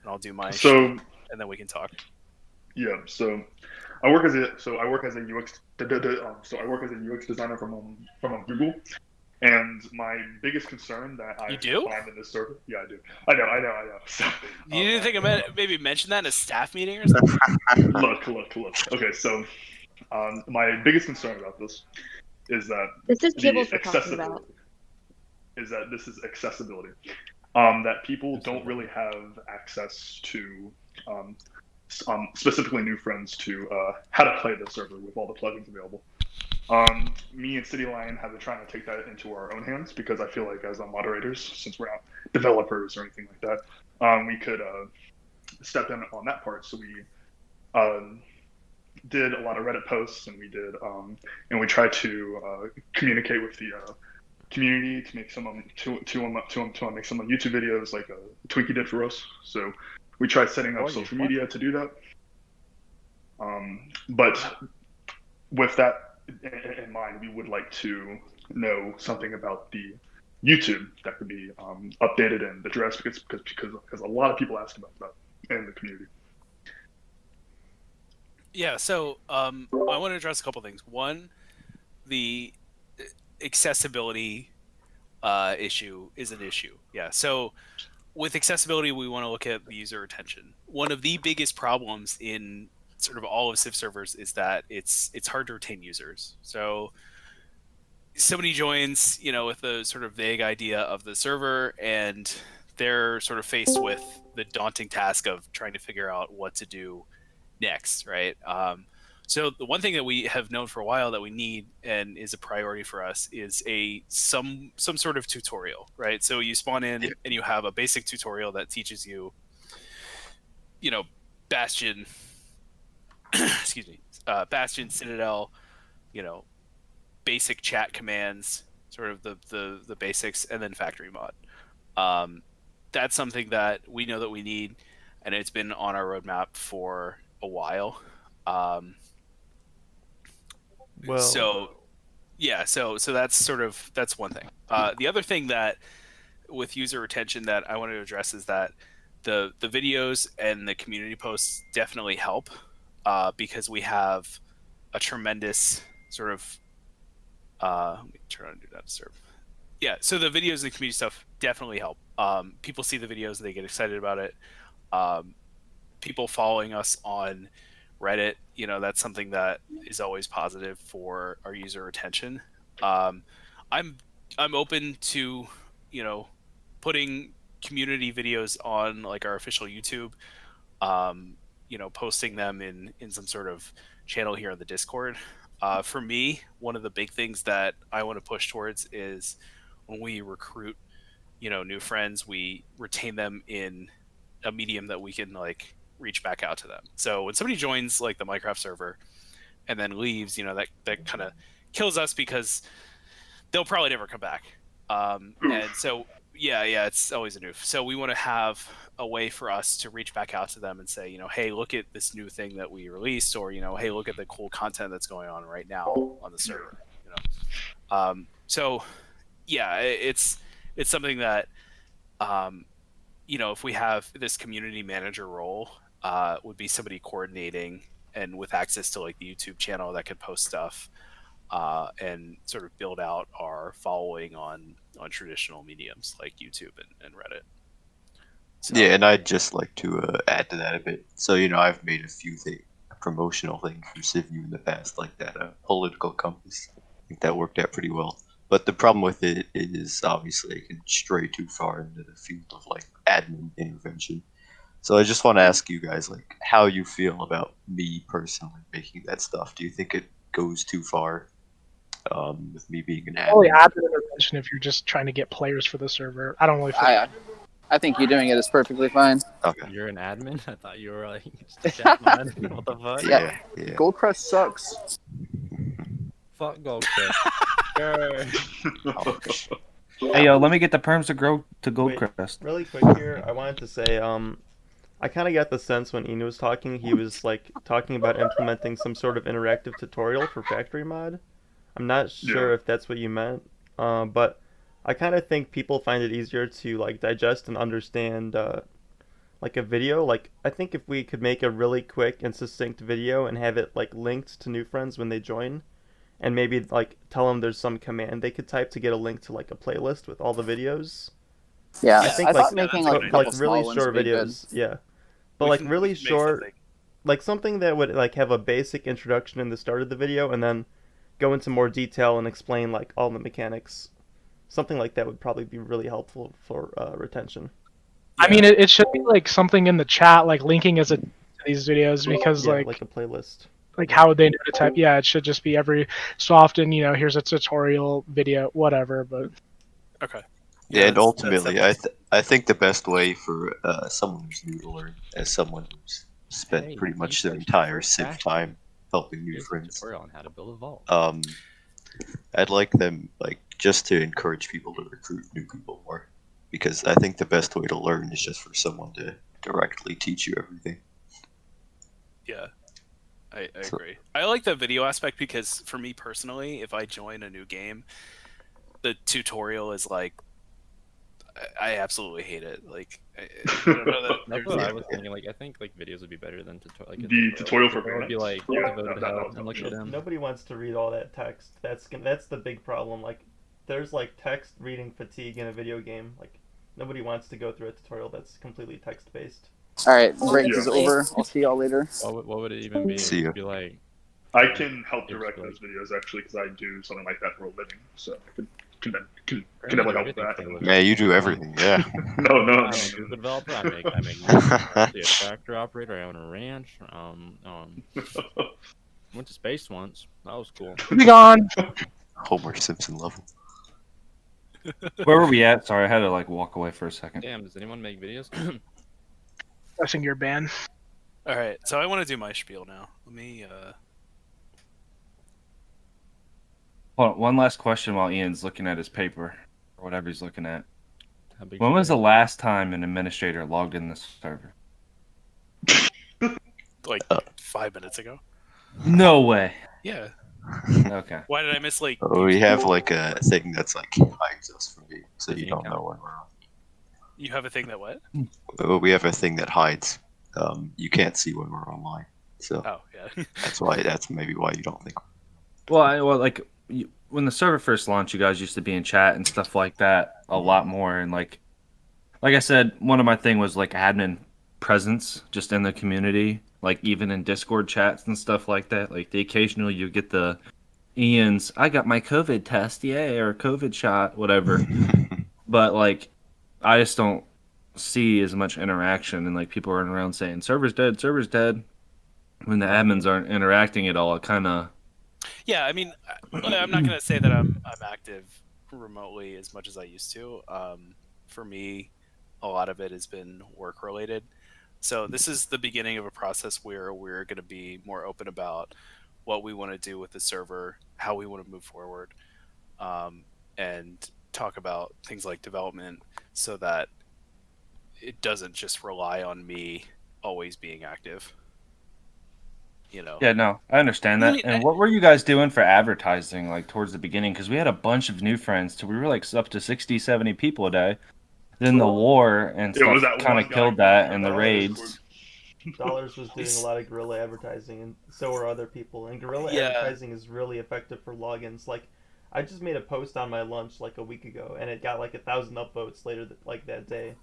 and I'll do my shtick, So and then we can talk. yeah, so I work as a UX so I work as a UX designer from Google, and my biggest concern that I You do? find in this server, yeah, I do, I know. So, You didn't think my, about maybe mention that in a staff meeting or something? look. Okay, so my biggest concern about this is that This is the Kibbles we're talking about. accessibility is that this is accessibility. That people don't really have access to um, specifically new friends to how to play the server with all the plugins available. Me and City Lion have been trying to take that into our own hands because I feel like as moderators, since we're not developers or anything like that, we could step in on that part. So we um, did a lot of Reddit posts, and we tried to communicate with the community to make some to make some YouTube videos like Twinkie did for us. So we tried setting up social media to do that. But with that in mind, we would like to know something about the YouTube that could be updated and addressed because a lot of people ask about that in the community. Yeah, so I want to address a couple things. One, the accessibility issue is an issue. Yeah, so with accessibility, we want to look at the user retention. One of the biggest problems in sort of all of Civ servers is that it's hard to retain users. So somebody joins, with a sort of vague idea of the server, and they're sort of faced with the daunting task of trying to figure out what to do next, right? So the one thing that we have known for a while that we need and is a priority for us is some sort of tutorial, right? So you spawn in and you have a basic tutorial that teaches you, Bastion, excuse me, Bastion, Citadel, you know, basic chat commands, sort of the basics, and then factory mod. That's something that we know that we need, and it's been on our roadmap for a while. So yeah, so that's one thing. The other thing that with user retention that I wanted to address is that the videos and the community posts definitely help because we have a tremendous sort of let me turn on do not disturb. Yeah, so the videos and community stuff definitely help. People see the videos, they get excited about it. People following us on Reddit, that's something that is always positive for our user retention. I'm I'm open to putting community videos on like our official YouTube, posting them in some sort of channel here on the Discord. For me, one of the big things that I want to push towards is when we recruit, new friends, we retain them in a medium that we can like reach back out to them. So when somebody joins like the Minecraft server and then leaves, that kind of kills us because they'll probably never come back. And so yeah, it's always a noof. So we want to have a way for us to reach back out to them and say, hey, look at this new thing that we released, or hey, look at the cool content that's going on right now on the server. So yeah, it's something that if we have this community manager role, would be somebody coordinating and with access to like the YouTube channel that could post stuff and sort of build out our following on traditional mediums like YouTube and Reddit. So, yeah, and I'd just like to add to that a bit. So, I've made a few promotional things for Civ U in the past, like that political compass. I think that worked out pretty well. But the problem with it is obviously it can stray too far into the field of like admin intervention. So I just want to ask you guys like how you feel about me personally making that stuff. Do you think it goes too far with me being an admin? Oh yeah, admin intervention if you're just trying to get players for the server. I don't really feel I think you doing it is perfectly fine. Okay. You're an admin? I thought you were like just a chat mod. What the fuck? Yeah. Goldcrest sucks. Fuck Goldcrest. Hey yo, let me get the perms to grow to Goldcrest. Really quick here, I wanted to say, I kind of got the sense when Inu was talking, he was like talking about implementing some sort of interactive tutorial for factory mod. I'm not sure if that's what you meant, but I kind of think people find it easier to like digest and understand like a video. Like I think if we could make a really quick and succinct video and have it like linked to new friends when they join, and maybe like tell them there's some command they could type to get a link to like a playlist with all the videos. Yeah, I think I like thought making that's a like good a idea. couple really small ones short would be good. videos, yeah. But We like can- really we can make short, something. like something that would like have a basic introduction in the start of the video and then go into more detail and explain like all the mechanics. Something like that would probably be really helpful for retention. I mean, it should be like something in the chat, like linking as a to these videos, because Yeah, like like a playlist. how would they know to type? Yeah, it should just be every so often. Here's a tutorial video, whatever. But Okay. Yeah, and that's ultimately, definitely- I think the best way for someone who's new to learn, as someone who's spent Hey, pretty much you their touched entire your Civ first time helping new Here's a friends, tutorial on how to build a vault. I'd like them like just to encourage people to recruit new people more, because I think the best way to learn is just for someone to directly teach you everything. Yeah, I So- agree. I like the video aspect because for me personally, if I join a new game, the tutorial is like, I absolutely hate it. Like, I don't know that That's there's what I like- was thinking. Like, I think like videos would be better than like a The tutorial for would be beginners. like Yeah, devoted that to help was and look at helpful. them. Nobody wants to read all that text. That's the big problem. Like, there's like text reading fatigue in a video game. Like, nobody wants to go through a tutorial that's completely text based. All right, break Yeah. is over. I'll see y'all later. What would it even be? See It ya. would be like I can help It's direct like- those videos actually because I do something like that for a living, so I can pretty definitely much help with everything that. for a living. Yeah, you do everything. Yeah. No, I'm a Google developer. I make actually a tractor operator. I own a ranch. Went to space once. That was cool. moving on. Homer Simpson level. Where were we at? Sorry, I had to like walk away for a second. Damn, does anyone make videos? I think you're banned. All right, so I want to do my spiel now. Let me. Hold on, one last question while Ian's looking at his paper or whatever he's looking at. How big When was the the last time an administrator logged in this server? Like 5 minutes ago. No way. Yeah. Okay. Why did I miss like? We have like a thing that's like hides us from you, so you don't know when we're on. You have a thing that what? We have a thing that hides. You can't see when we're online, so Oh yeah. that's maybe why you don't think. Well, like when the server first launched, you guys used to be in chat and stuff like that a lot more, and like I said, one of my thing was like admin presence just in the community, like even in Discord chats and stuff like that. Like the occasionally you get the Ian's, I got my COVID test, yay, or COVID shot, whatever. But like, I just don't see as much interaction, and like people running around saying server's dead, server's dead. When the admins aren't interacting at all, it kind of. Yeah, I mean, I'm not gonna say that I'm active remotely as much as I used to. For me, a lot of it has been work related. So this is the beginning of a process where we're going to be more open about what we want to do with the server, how we want to move forward, and talk about things like development, so that it doesn't just rely on me always being active. You know. Yeah, no, I understand that. And what were you guys doing for advertising, like, towards the beginning? Because we had a bunch of new friends, so we were, like, up to 60, 70 people a day. Then the war and It was stuff that kind one of guy killed that, and the Dollars raids. Dollars was doing a lot of guerrilla advertising, and so were other people. And guerrilla Yeah. advertising is really effective for logins. Like, I just made a post on my lunch like a week ago, and it got like 1,000 upvotes later like that day.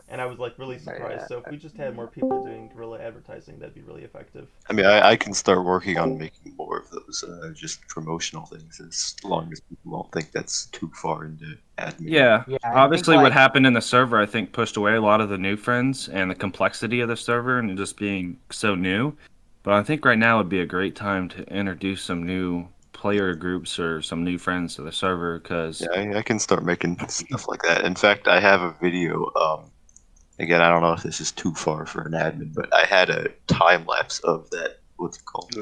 And I was like really surprised. So if we just had more people doing guerrilla advertising, that'd be really effective. I mean, I can start working on making more of those just promotional things, as long as people don't think that's too far into admin. Yeah, Yeah, I obviously think, what like- happened in the server, I think, pushed away a lot of the new friends and the complexity of the server and just being so new. But I think right now would be a great time to introduce some new player groups or some new friends to the server, because... Yeah, I can start making stuff like that. In fact, I have a video. Again, I don't know if this is too far for an admin, but I had a time lapse of that. What's it called?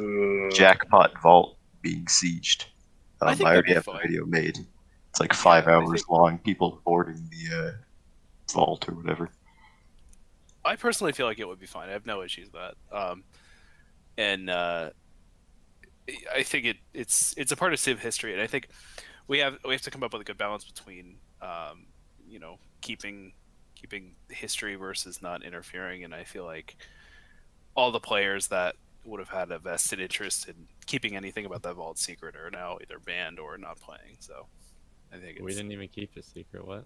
Jackpot Vault being sieged. I I think already that'd have be the fun. video made. It's like 5 I hours think- long. People boarding the vault or whatever. I personally feel like it would be fine. I have no issues with that. I think it's a part of Civ history, and I think we have to come up with a good balance between keeping keeping history versus not interfering, and I feel like all the players that would have had a vested interest in keeping anything about that vault secret are now either banned or not playing. So I think We it's didn't even keep it secret. What?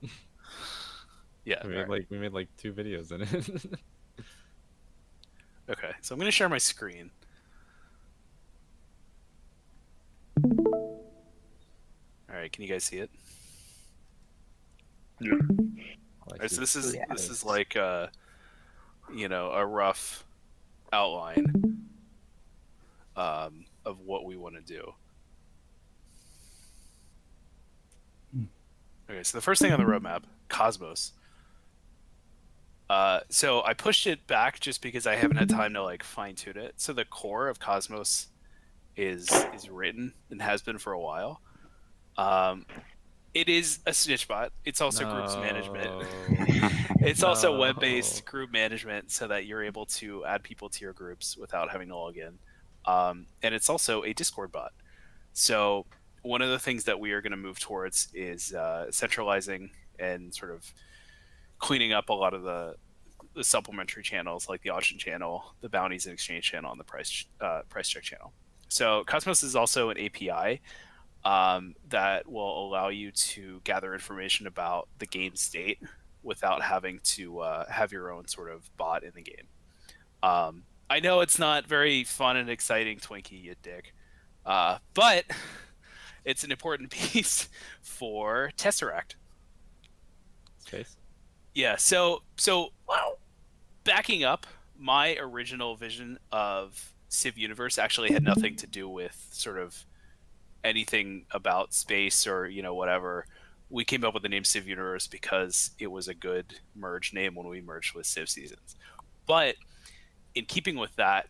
yeah. We made like 2 videos in it. Okay, so I'm gonna share my screen. All right, can you guys see it? Yeah. All right, so this is like a rough outline of what we want to do. Okay, so the first thing on the roadmap, Cosmos. So I pushed it back just because I haven't had time to like fine tune it. So the core of Cosmos is written and has been for a while. It is a snitch bot. It's also groups management. It's also web-based group management so that you're able to add people to your groups without having to log in. And it's also a Discord bot. So one of the things that we are going to move towards is centralizing and sort of cleaning up a lot of the supplementary channels like the auction channel, the bounties and exchange channel, and the price check channel. So Cosmos is also an API that will allow you to gather information about the game state without having to have your own sort of bot in the game. I know it's not very fun and exciting, Twinkie, you dick, but it's an important piece for Tesseract. Space. Yeah, so backing up, my original vision of Civ Universe actually had nothing to do with sort of anything about space or whatever. We came up with the name Civ Universe because it was a good merge name when we merged with Civ Seasons. But in keeping with that,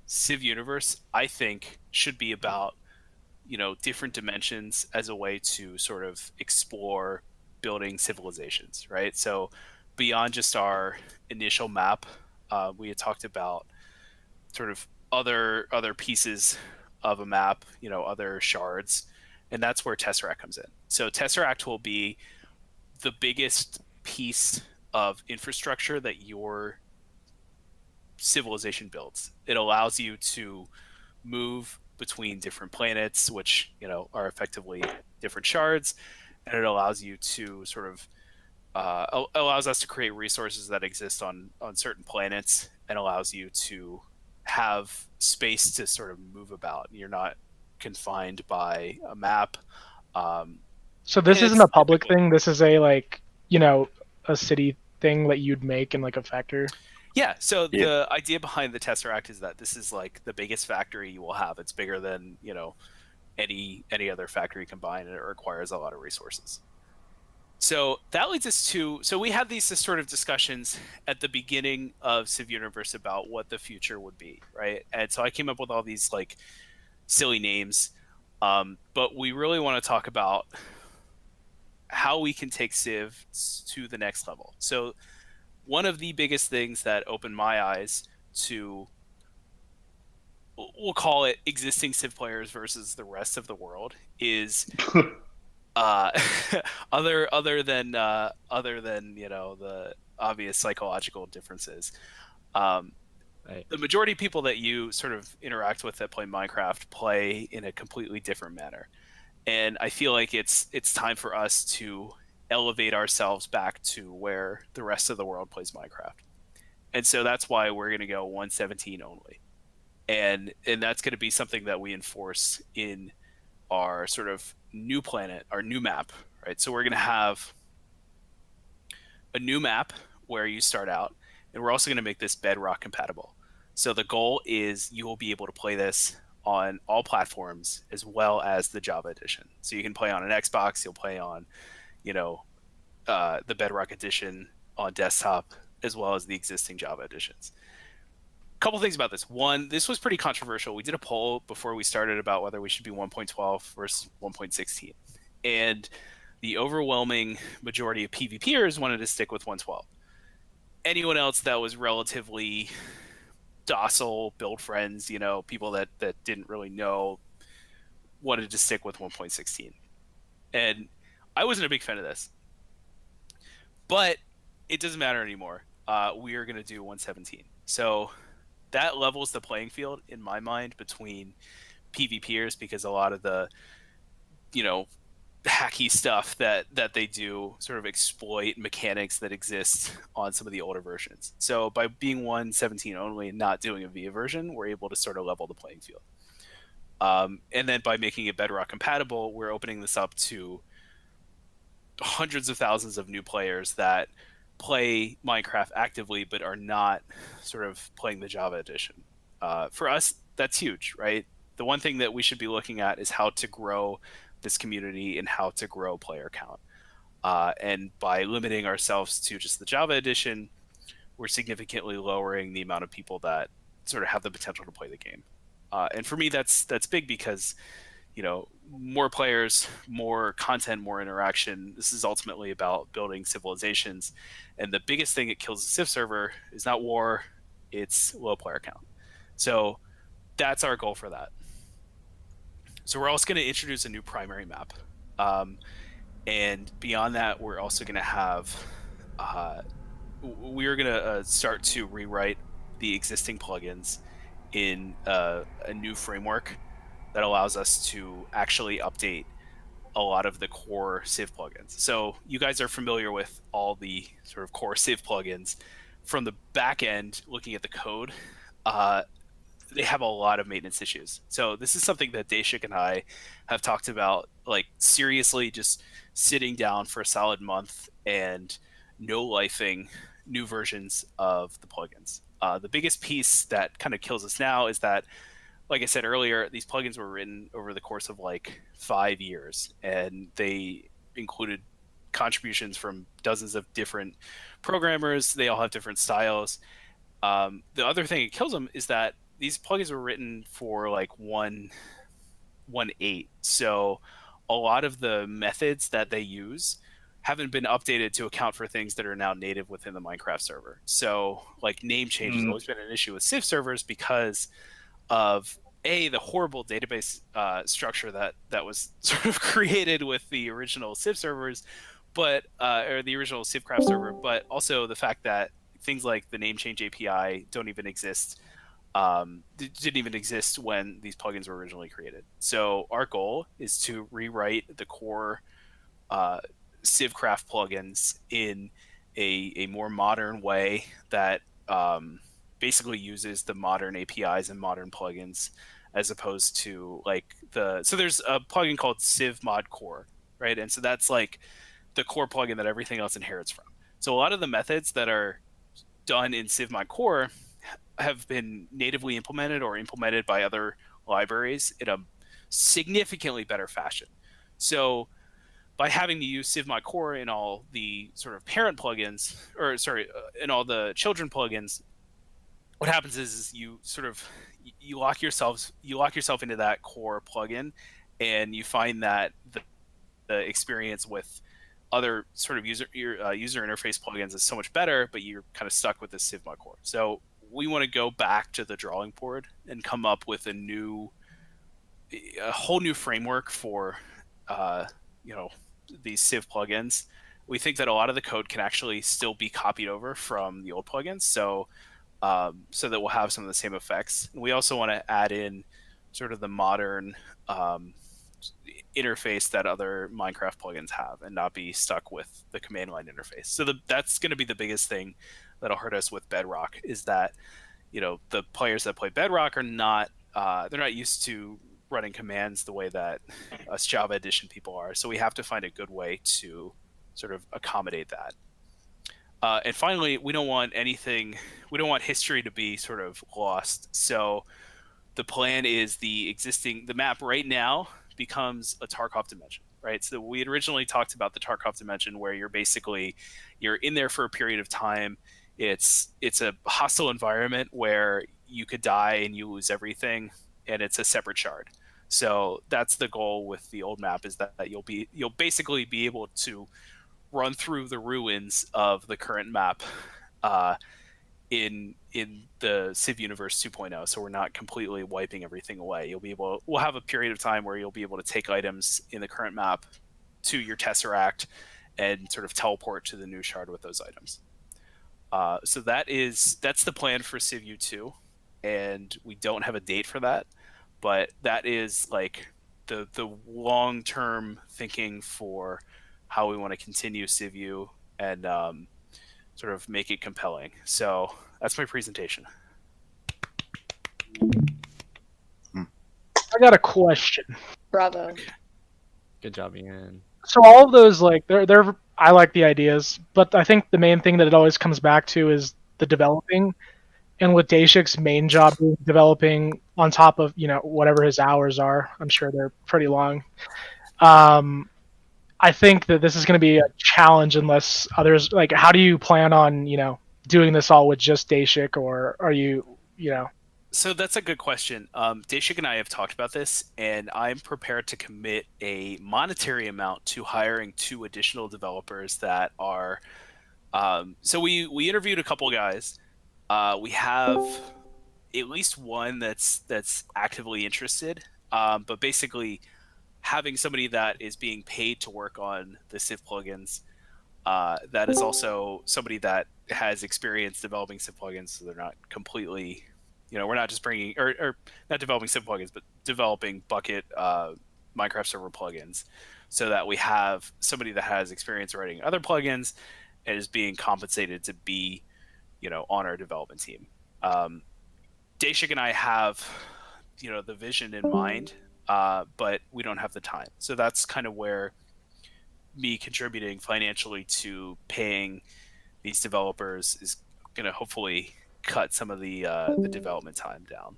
Civ Universe, I think, should be about different dimensions as a way to sort of explore building civilizations, right? So beyond just our initial map, we had talked about sort of other pieces of a map, other shards, and that's where Tesseract comes in. So Tesseract will be the biggest piece of infrastructure that your civilization builds. It allows you to move between different planets, which are effectively different shards, and it allows you to sort of allows us to create resources that exist on certain planets, and allows you to have space to sort of move about. You're not confined by a map. So this And isn't it's a public typical. thing. This is a a city thing that you'd make in like a factory. Yeah, so Yeah. the idea behind the Tesseract is that this is like the biggest factory you will have. It's bigger than, any other factory combined, and it requires a lot of resources. So that leads us to, so we had these sort of discussions at the beginning of Civ Universe about what the future would be, right? And so I came up with all these like silly names, but we really want to talk about how we can take Civ to the next level. So one of the biggest things that opened my eyes to, we'll call it existing Civ players versus the rest of the world, is other than the obvious psychological differences. The majority of people that you sort of interact with that play Minecraft play in a completely different manner, and I feel like it's time for us to elevate ourselves back to where the rest of the world plays Minecraft. And so that's why we're going to go 117 only. And that's going to be something that we enforce in our sort of new planet, our new map, right? So we're going to have a new map where you start out, and we're also going to make this Bedrock compatible. So the goal is you will be able to play this on all platforms as well as the Java edition. So you can play on an Xbox, you'll play on the Bedrock edition on desktop, as well as the existing Java editions. A couple things about this. One, this was pretty controversial. We did a poll before we started about whether we should be 1.12 versus 1.16. And the overwhelming majority of PvPers wanted to stick with 112. Anyone else that was relatively docile, build friends, people that didn't really know, wanted to stick with 1.16. And I wasn't a big fan of this. But it doesn't matter anymore. We are going to do 117. So that levels the playing field in my mind between PvPers, because a lot of the, you know, hacky stuff that they do sort of exploit mechanics that exist on some of the older versions. So by being 117 only and not doing a VIA version, we're able to sort of level the playing field. And then by making it Bedrock compatible, we're opening this up to hundreds of thousands of new players that play Minecraft actively but are not sort of playing the Java edition. For us, that's huge, right? The one thing that we should be looking at is how to grow this community and how to grow player count. And by limiting ourselves to just the Java edition, we're significantly lowering the amount of people that sort of have the potential to play the game. And for me, that's big because, you know, more players, more content, more interaction. This is ultimately about building civilizations. And the biggest thing that kills a Civ server is not war, it's low player count. So that's our goal for that. So we're also going to introduce a new primary map. And beyond that, we're also going to have, we're going to start to rewrite the existing plugins in a new framework that allows us to actually update a lot of the core Civ plugins. So you guys are familiar with all the sort of core Civ plugins. From the back end, looking at the code, they have a lot of maintenance issues. So this is something that Dashik and I have talked about, like seriously just sitting down for a solid month and no-lifing new versions of the plugins. The biggest piece that kind of kills us now is that, like I said earlier, these plugins were written over the course of like 5 years, and they included contributions from dozens of different programmers. They all have different styles. The other thing that kills them is that these plugins were written for like 1.8. So a lot of the methods that they use haven't been updated to account for things that are now native within the Minecraft server. So like name change has always been an issue with Civ servers because of the horrible database structure that was sort of created with the original Civ servers, but or the original Civcraft server, but also the fact that things like the name change API don't even exist. Didn't even exist when these plugins were originally created. So our goal is to rewrite the core Civcraft plugins in a more modern way that basically uses the modern APIs and modern plugins, as opposed to like so there's a plugin called Civ Mod Core, right? And so that's like the core plugin that everything else inherits from. So a lot of the methods that are done in Civ Mod Core have been natively implemented or implemented by other libraries in a significantly better fashion. So by having to use Civ Mod Core in all the sort of parent plugins, or sorry, in all the children plugins, what happens is you sort of you lock yourself into that core plugin, and you find that the experience with other sort of user interface plugins is so much better, but you're kind of stuck with the Civ Mod Core. So we want to go back to the drawing board and come up with a whole new framework for these Civ plugins. We think that a lot of the code can actually still be copied over from the old plugins, so that we'll have some of the same effects. And we also want to add in sort of the modern interface that other Minecraft plugins have, and not be stuck with the command line interface. So that's going to be the biggest thing that'll hurt us with Bedrock, is that the players that play Bedrock are not they're not used to running commands the way that us Java Edition people are. So we have to find a good way to sort of accommodate that. And finally, we don't want history to be sort of lost. So the plan is the map right now becomes a Tarkov dimension, right? So we had originally talked about the Tarkov dimension, where you're in there for a period of time. It's a hostile environment where you could die and you lose everything, and it's a separate shard. So that's the goal with the old map, is that you'll basically be able to run through the ruins of the current map in the Civ Universe 2.0. So we're not completely wiping everything away. We'll have a period of time where you'll be able to take items in the current map to your Tesseract and sort of teleport to the new shard with those items. So that's the plan for Civ U2, and we don't have a date for that, but that is like the long term thinking for how we want to continue Civ U and sort of make it compelling. So that's my presentation. I got a question. Bravo. Good job, Ian. So all of those, like, they're I like the ideas, but I think the main thing that it always comes back to is the developing. And with Dashik's main job being developing on top of, whatever his hours are, I'm sure they're pretty long. I think that this is going to be a challenge unless others, like, how do you plan on, doing this all with just Dashik, or are you, So that's a good question. Dashik and I have talked about this, and I'm prepared to commit a monetary amount to hiring 2 additional developers that are. So we interviewed a couple guys. We have at least one that's actively interested, but basically having somebody that is being paid to work on the Civ plugins. That is also somebody that has experience developing Civ plugins, so they're not completely. We're not just bringing or not developing Civ plugins, but developing Bucket Minecraft server plugins, so that we have somebody that has experience writing other plugins and is being compensated to be, on our development team. Dashik and I have, the vision in mind, but we don't have the time. So that's kind of where me contributing financially to paying these developers is going to hopefully cut some of the development time down.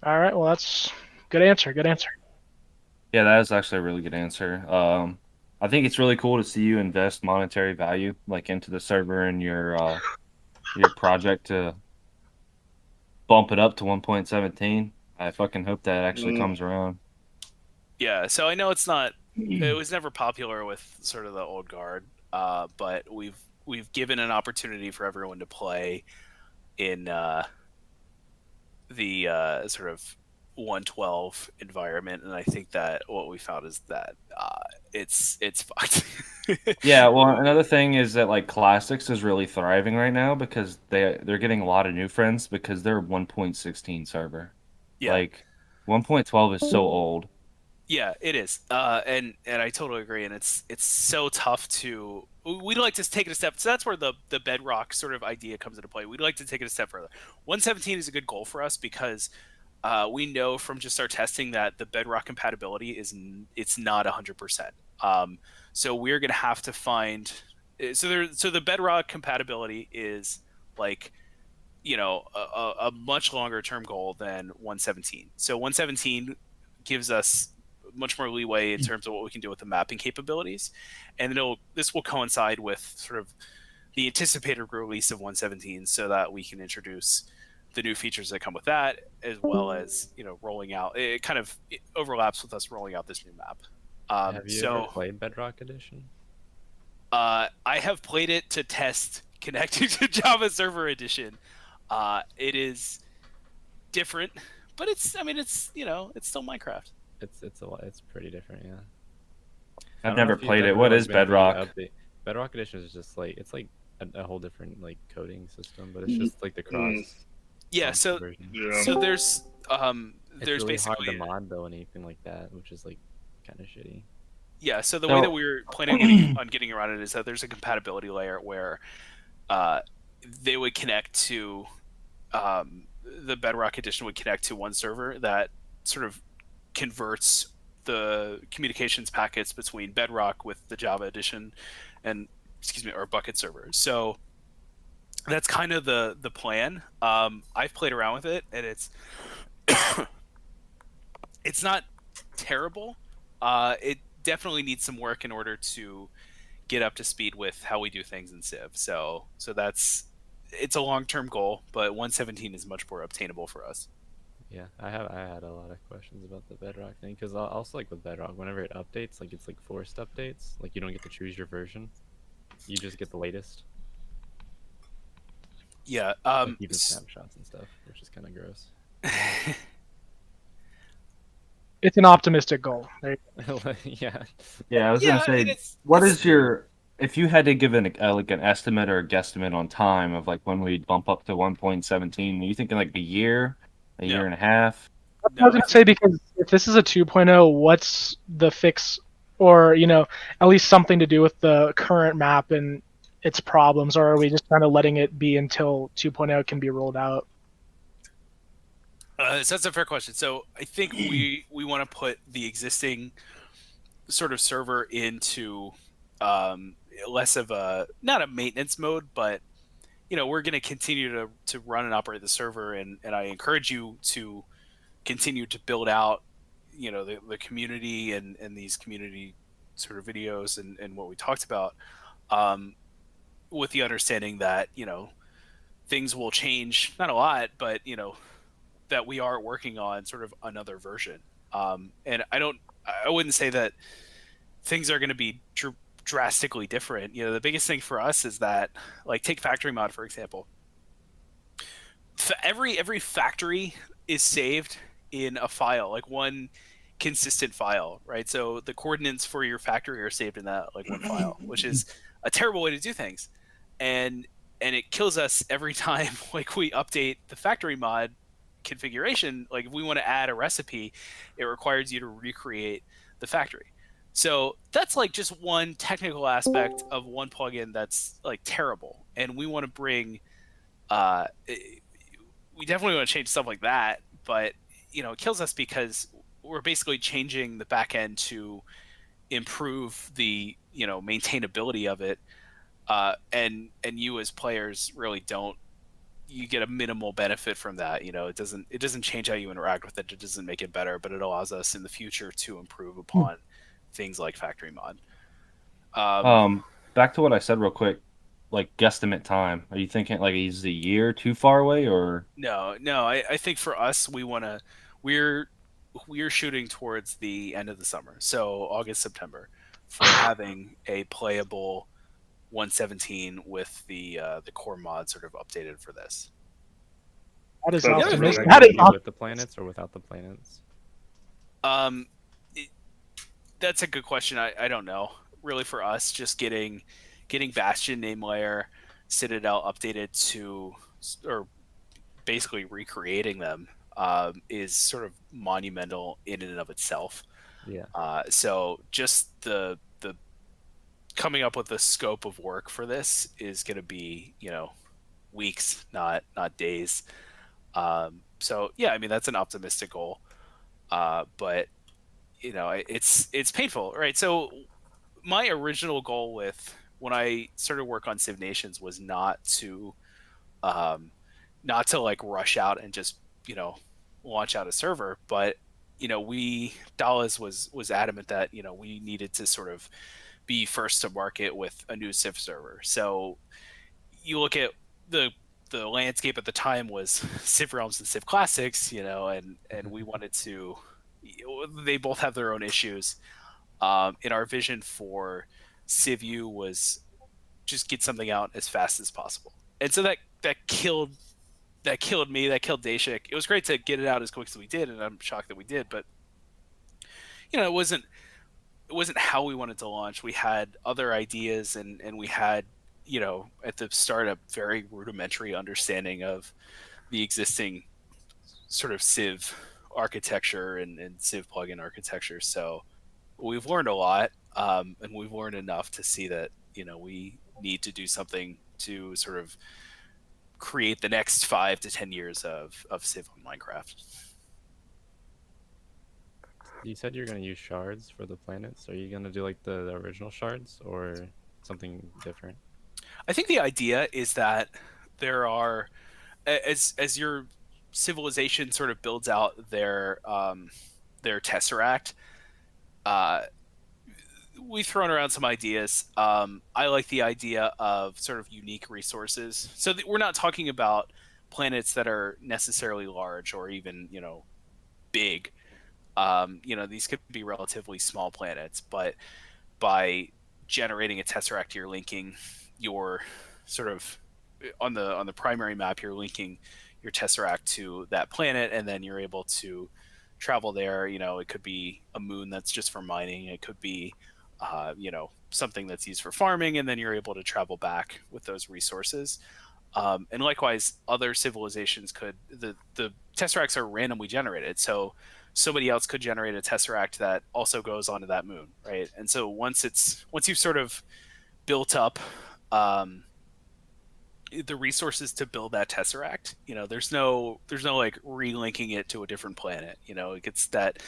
all right, well, that's good answer. Good answer. Yeah, that is actually a really good answer. I think it's really cool to see you invest monetary value like into the server and your project to bump it up to 1.17. I fucking hope that actually comes around. Yeah, so I know it was never popular with sort of the old guard, but we've given an opportunity for everyone to play in the sort of 112 environment, and I think that what we found is that it's fucked. Yeah, well, another thing is that like Classics is really thriving right now because they're getting a lot of new friends because they're 1.16 server. Yeah. Like 1.12 is so old. Yeah, it is, and I totally agree, and it's so tough to. We'd like to take it a step. So that's where the bedrock sort of idea comes into play. We'd like to take it a step further. 117 is a good goal for us because we know from just our testing that the bedrock compatibility it's not 100%. So we're gonna have to find. So the bedrock compatibility is like, a much longer term goal than 117. So 117 gives us much more leeway in terms of what we can do with the mapping capabilities, and this will coincide with sort of the anticipated release of 117, so that we can introduce the new features that come with that, as well as rolling out. It kind of overlaps with us rolling out this new map. Have you ever played Bedrock Edition? I have played it to test connecting to Java Server Edition. It is different, but it's still Minecraft. It's pretty different, yeah. I've never played it. What is Bedrock? Bedrock Edition is just like it's like a whole different like coding system, but it's just like the cross. Yeah, so version. so there's It's really basically hard to mod though anything like that, which is like kind of shitty. Yeah, so the way that we're planning on getting around it is that there's a compatibility layer where they would connect to the Bedrock Edition would connect to one server that sort of converts the communications packets between Bedrock with the Java Edition and or Bucket server. So that's kind of the plan. I've played around with it, and it's it's not terrible. It definitely needs some work in order to get up to speed with how we do things in Civ. So it's a long-term goal, but 117 is much more obtainable for us. Yeah, I had a lot of questions about the Bedrock thing because also like with Bedrock, whenever it updates, like it's like forced updates. Like you don't get to choose your version, you just get the latest. Yeah, like even snapshots and stuff, which is kind of gross. It's an optimistic goal. Yeah. Yeah, I was gonna say, I mean, what is your if you had to give an like an estimate or a guesstimate on time of like when we'd bump up to 1.17, are you thinking like a year No. and a half? I No, was gonna say, because if this is a 2.0, what's the fix, or at least something to do with the current map and its problems, or are we just kind of letting it be until 2.0 can be rolled out? so that's a fair question. So I think we want to put the existing sort of server into less of a, not a maintenance mode, but we're going to continue to run and operate the server, and I encourage you to continue to build out the community and these community sort of videos and what we talked about, with the understanding that things will change, not a lot, but that we are working on sort of another version. And I wouldn't say that things are going to be drastically different. The biggest thing for us is that, like, take factory mod for example. Every factory is saved in a file, like one consistent file, right? So the coordinates for your factory are saved in that like one file, which is a terrible way to do things, and it kills us every time like we update the factory mod configuration. Like if we want to add a recipe, it requires you to recreate the factory. So that's like just one technical aspect of one plugin that's like terrible, and we want to bring we definitely want to change stuff like that, but it kills us because we're basically changing the back end to improve the maintainability of it, and you as players really don't. You get a minimal benefit from that. It doesn't change how you interact with it. It doesn't make it better, but it allows us in the future to improve upon things like factory mod. Back to what I said real quick, like guesstimate time. Are you thinking like is a year too far away, or? No. I think for us, we're shooting towards the end of the summer, so August, September, for having a playable 117 with the core mod sort of updated for this. That is That's optimistic. really That is With the planets or without the planets? That's a good question. I don't know. Really, for us, just getting Bastion name layer, Citadel updated to, or basically recreating them, is sort of monumental in and of itself. Yeah. So just the coming up with the scope of work for this is going to be weeks, not days. So yeah, I mean that's an optimistic goal, but it's painful, right? So my original goal with when I started work on Civ Nations was not to like rush out and just launch out a server, but Dallas was adamant that we needed to sort of be first to market with a new Civ server. So you look at the landscape at the time was Civ Realms and Civ Classics, and we wanted to. They both have their own issues. And our vision for Civ U was just get something out as fast as possible. And so that killed me. That killed Dashik. It was great to get it out as quick as we did, and I'm shocked that we did. But it wasn't how we wanted to launch. We had other ideas, and we had at the start a very rudimentary understanding of the existing sort of Civ architecture and Civ plugin architecture. So we've learned a lot, and we've learned enough to see that we need to do something to sort of create the next 5 to 10 years of Civ on Minecraft. You said you're going to use shards for the planets. Are you going to do like the original shards or something different? I think the idea is that there are, as your civilization sort of builds out their tesseract, we've thrown around some ideas. I like the idea of sort of unique resources. So we're not talking about planets that are necessarily large or even big. These could be relatively small planets, but by generating a tesseract, you're linking your sort of on the primary map, you're linking your tesseract to that planet, and then you're able to travel there. It could be a moon that's just for mining. It could be something that's used for farming, and then you're able to travel back with those resources. And likewise, other civilizations could the tesseracts are randomly generated, so somebody else could generate a tesseract that also goes onto that moon, right? And so once you've sort of built up the resources to build that tesseract, there's no like relinking it to a different planet. It gets that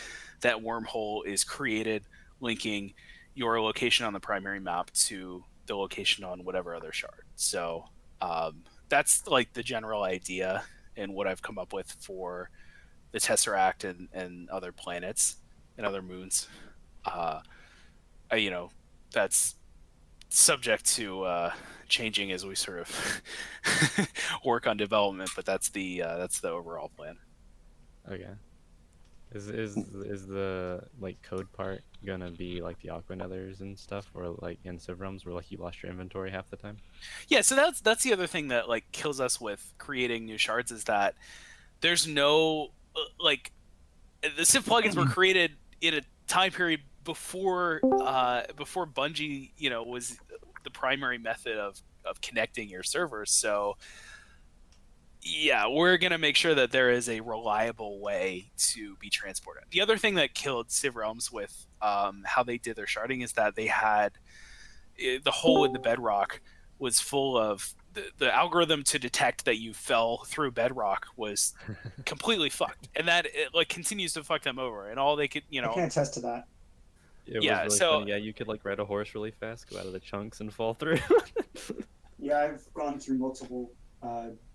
wormhole is created, linking your location on the primary map to the location on whatever other shard. So that's like the general idea and what I've come up with for the tesseract and other planets and other moons. That's subject to changing as we sort of work on development, but that's the overall plan. Okay. Is the like code part gonna be like the Aqua Nethers and stuff, or like in Civ Realms where like you lost your inventory half the time? Yeah, so that's the other thing that like kills us with creating new shards is that there's no like the Civ plugins were created in a time period before Bungie, was the primary method of connecting your servers. So yeah, we're going to make sure that there is a reliable way to be transported. The other thing that killed Civ Realms with how they did their sharding is that they had the hole in the bedrock was full of the algorithm to detect that you fell through bedrock was completely fucked, and that it like continues to fuck them over. And all they could, I can attest to that. It Yeah, was really so- funny. Yeah, you could like ride a horse really fast, go out of the chunks, and fall through. Yeah, I've gone through multiple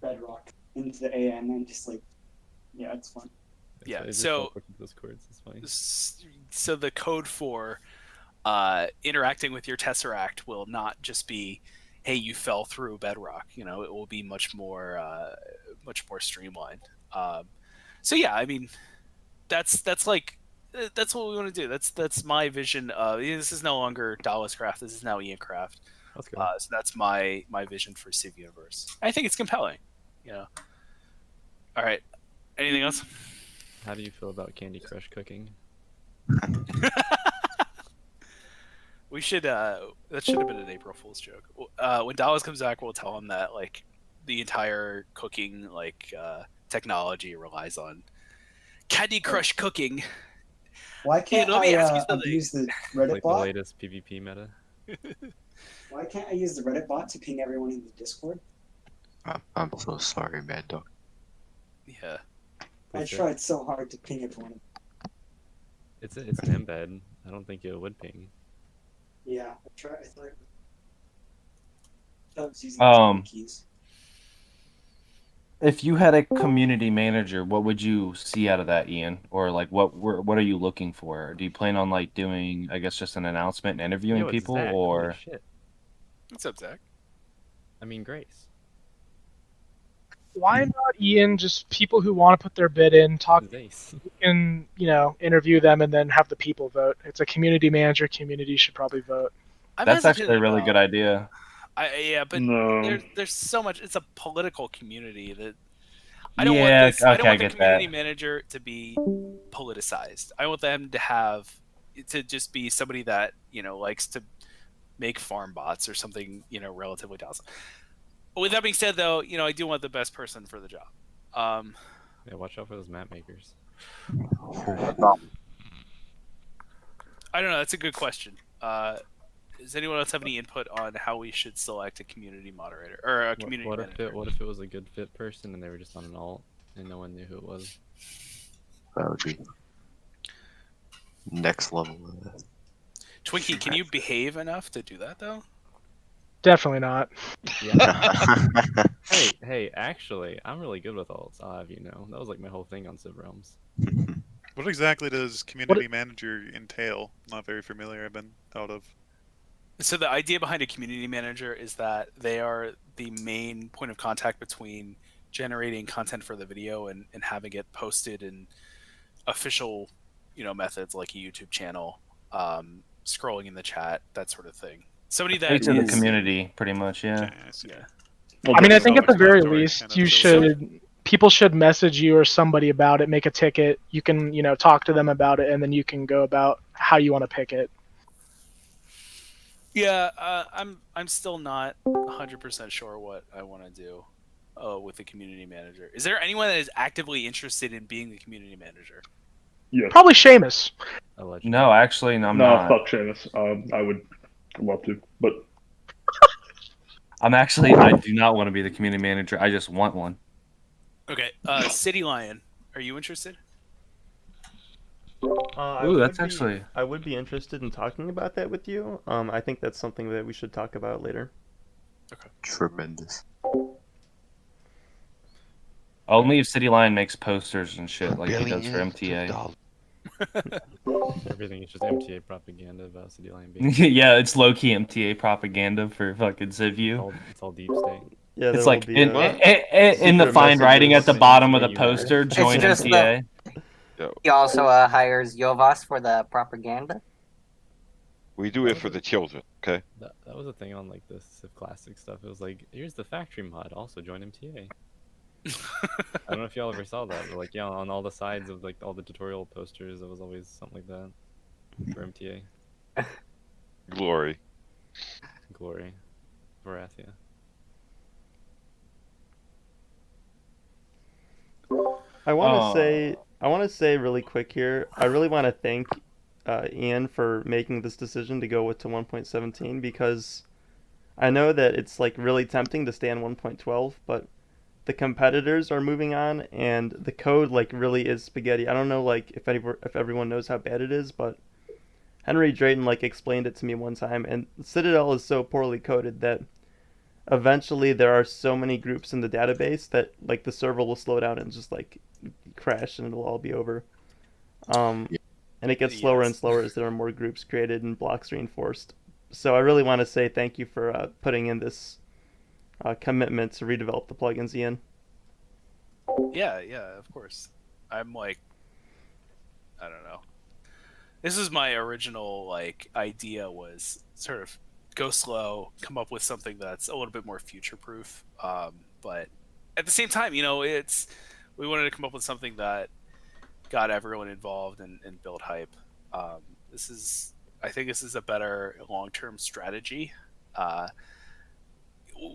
bedrock into the AM and just like, yeah, it's fun. Yeah, I just so- fell quick into those cords. It's funny. So the code for interacting with your tesseract will not just be, hey, you fell through bedrock. It will be much more streamlined. So yeah, I mean, that's what we want to do. That's my vision. This is no longer Dallas Craft. This is now Ian Craft. That's good. So that's my vision for Civ Universe. I think it's compelling. All right. Anything else? How do you feel about Candy Crush cooking? We should. That should have been an April Fool's joke. When Dallas comes back, we'll tell him that like the entire cooking technology relies on Candy Crush cooking. Why can't let me ask you I something. use the Reddit Like the bot? latest PvP meta. Why can't I use the Reddit bot to ping everyone in the Discord? I'm so sorry, Mad Dog. Yeah. I Please do. tried so hard to ping everyone. It's an embed. I don't think it would ping. Yeah, I tried. I thought I was using keys. If you had a community manager, what would you see out of that, Ian? Or like, what are you looking for? Do you plan on like doing, I guess, just an announcement and interviewing Yo, it's people, Zach. Holy or shit. What's up, Zach? I mean, Grace. Why not, Ian? Just people who want to put their bid in, talk, Zace. and interview them, and then have the people vote. It's a community manager. Community should probably vote. I'm that's hesitant actually a really about- good idea. Yeah, but No. there's so much. It's a political community that I don't Yeah, want this. I don't okay, I want the get community that. manager to be politicized. I want them to just be somebody that likes to make farm bots or something relatively docile. With that being said, though, I do want the best person for the job. Yeah, watch out for those map makers. I don't know. That's a good question. Does anyone else have any input on how we should select a community moderator or a community What manager? if it was a good fit person and they were just on an alt and no one knew who it was? That would be next level. Twinkie, can you behave enough to do that though? Definitely not. Yeah. hey, actually, I'm really good with alts. I'll have you know. That was like my whole thing on Civ Realms. What exactly does community manager entail? Not very familiar. I've been out of. So the idea behind a community manager is that they are the main point of contact between generating content for the video and having it posted in official, methods like a YouTube channel, scrolling in the chat, that sort of thing. Somebody that Face of the is- community, pretty much, yeah. Okay, I see. Yeah. Well, I mean, I that's think at the very self-explanatory, least, kind of you silly. people should message you or somebody about it, make a ticket. You can, talk to them about it, and then you can go about how you want to pick it. Yeah, I'm still not 100% sure what I want to do with the community manager. Is there anyone that is actively interested in being the community manager? Yes. Probably Seamus. Allegedly. No, actually, no, I'm No, not. fuck Seamus. I would love to, but I do not want to be the community manager. I just want one. Okay, City Lion, are you interested? Ooh, that's actually. I would be interested in talking about that with you. I think that's something that we should talk about later. Tremendous. Only if City Lion makes posters and shit like he does for Billions of MTA. dollars. Everything is just MTA propaganda about City Lion being. Yeah, it's low key MTA propaganda for fucking Civ U. It's all deep state. Yeah, It's there like will be in the secret fine writing at the messages. bottom of the It's poster, join just MTA. He also hires Yovas for the propaganda. We do it for the children, okay? That was a thing on like the Civ Classic stuff. It was like, here's the factory mod. Also join MTA. I don't know if y'all ever saw that, but like, yeah, on all the sides of like all the tutorial posters, there was always something like that for MTA. Glory. Glory. Varathia. I want to say really quick here. I really want to thank Ian for making this decision to go to 1.17 because I know that it's like really tempting to stay on 1.12, but the competitors are moving on and the code like really is spaghetti. I don't know like if everyone knows how bad it is, but Henry Drayton like explained it to me one time, and Citadel is so poorly coded that eventually there are so many groups in the database that like the server will slow down and just like crash and it'll all be over. And it gets slower and slower as there are more groups created and blocks reinforced. So I really want to say thank you for putting in this commitment to redevelop the plugins, Ian. Yeah, of course. I'm like, I don't know. This is my original like idea, was sort of go slow, come up with something that's a little bit more future proof. But at the same time, we wanted to come up with something that got everyone involved and build hype. I think this is a better long-term strategy.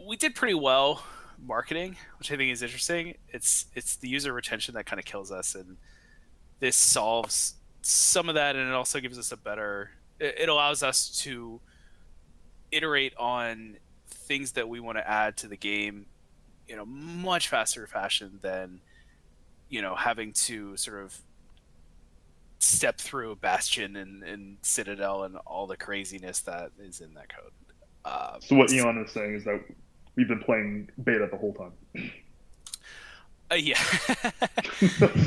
We did pretty well marketing, which I think is interesting. It's the user retention that kind of kills us, and this solves some of that, and it also gives us it allows us to iterate on things that we want to add to the game in a much faster fashion than having to sort of step through Bastion and Citadel and all the craziness that is in that code. So what Ian is saying is that we've been playing beta the whole time. Yeah.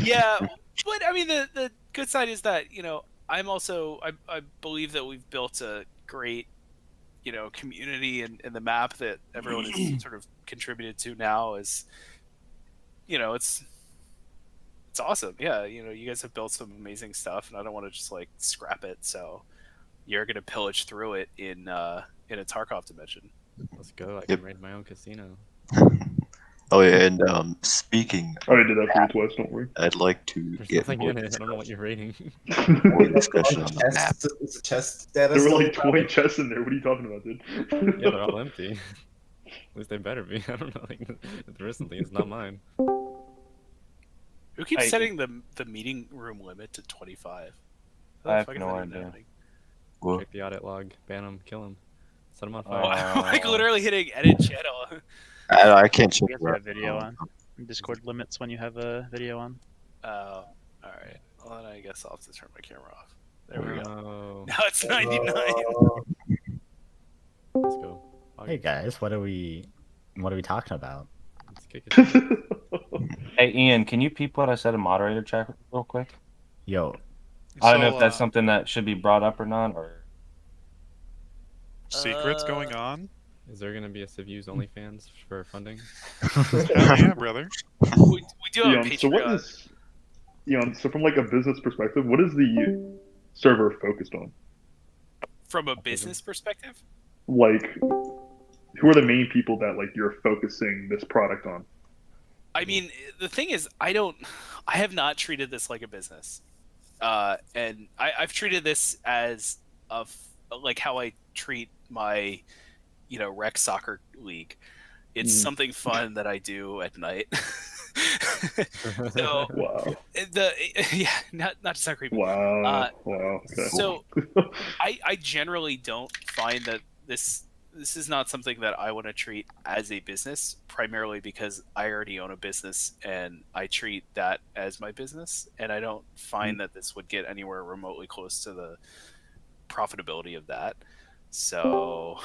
Yeah, but I mean the good side is that I believe that we've built a great community and the map that everyone has sort of contributed to now is it's awesome. Yeah, you guys have built some amazing stuff, and I don't want to just like scrap it. So you're gonna pillage through it in a Tarkov dimension. Let's go. I can raid my own casino. Oh yeah, and speaking. I already did that for you twice. Don't worry. I'd like to There's get nothing more in it. I don't know what you're rating. more discussion on the map. It's a chest data. There were like 20 chests in there. What are you talking about, dude? Yeah, they're all empty. At least they better be. I don't know. Like, if there is something, it's not mine. Who keeps setting the meeting room limit to 25? I have no idea. Check the audit log. Ban him. Kill him. Set him on fire. I'm like literally hitting edit channel. I can't check You guys have video on. Discord limits when you have a video on. Oh, all right. Well, then I guess I'll have to turn my camera off. There we go. No. Now it's 99. Let's go. Hey guys, what are we talking about? Let's kick it. Hey Ian, can you peep what I said in moderator chat real quick? Yo. I don't know if that's something that should be brought up or not, or secrets going on. Is there gonna be a Civ U's OnlyFans for funding? Hell yeah, brother. We do have a Patreon. So what is, so from like a business perspective, what is the server focused on? From a business perspective? Like, who are the main people that like you're focusing this product on? I mean, the thing is, I have not treated this like a business, and I've treated this as like how I treat my, rec soccer league. It's something fun that I do at night. So Wow. not to sound creepy. Wow. Wow. Okay. So I generally don't find that this is not something that I want to treat as a business, primarily because I already own a business and I treat that as my business, and I don't find that this would get anywhere remotely close to the profitability of that. So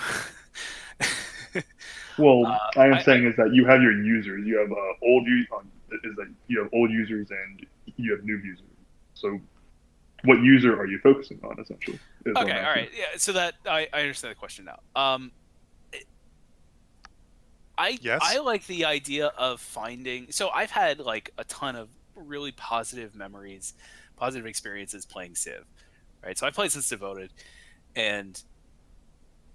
Well, I am saying is that you have your users. You have you have old users and you have new users. So, what user are you focusing on essentially? Okay, all right, yeah. So that I understand the question now. I like the idea of finding. So I've had like a ton of really positive memories, positive experiences playing Civ, right? So I played since Devoted, and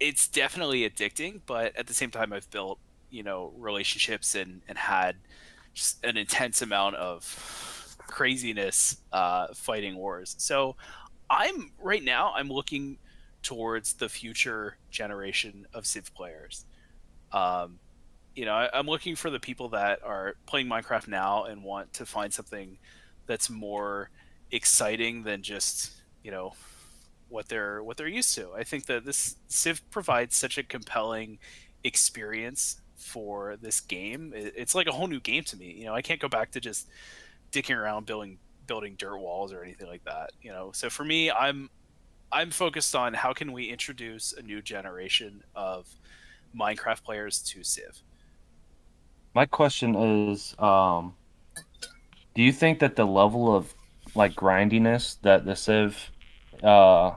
it's definitely addicting. But at the same time, I've built relationships and had just an intense amount of craziness fighting wars. So I'm looking towards the future generation of Civ players. I'm looking for the people that are playing Minecraft now and want to find something that's more exciting than just what they're used to. I think that this Civ provides such a compelling experience for this game. It's like a whole new game to me. I can't go back to just dicking around building dirt walls or anything like that. So for me, I'm focused on how can we introduce a new generation of Minecraft players to Civ. My question is, do you think that the level of like grindiness that the Civ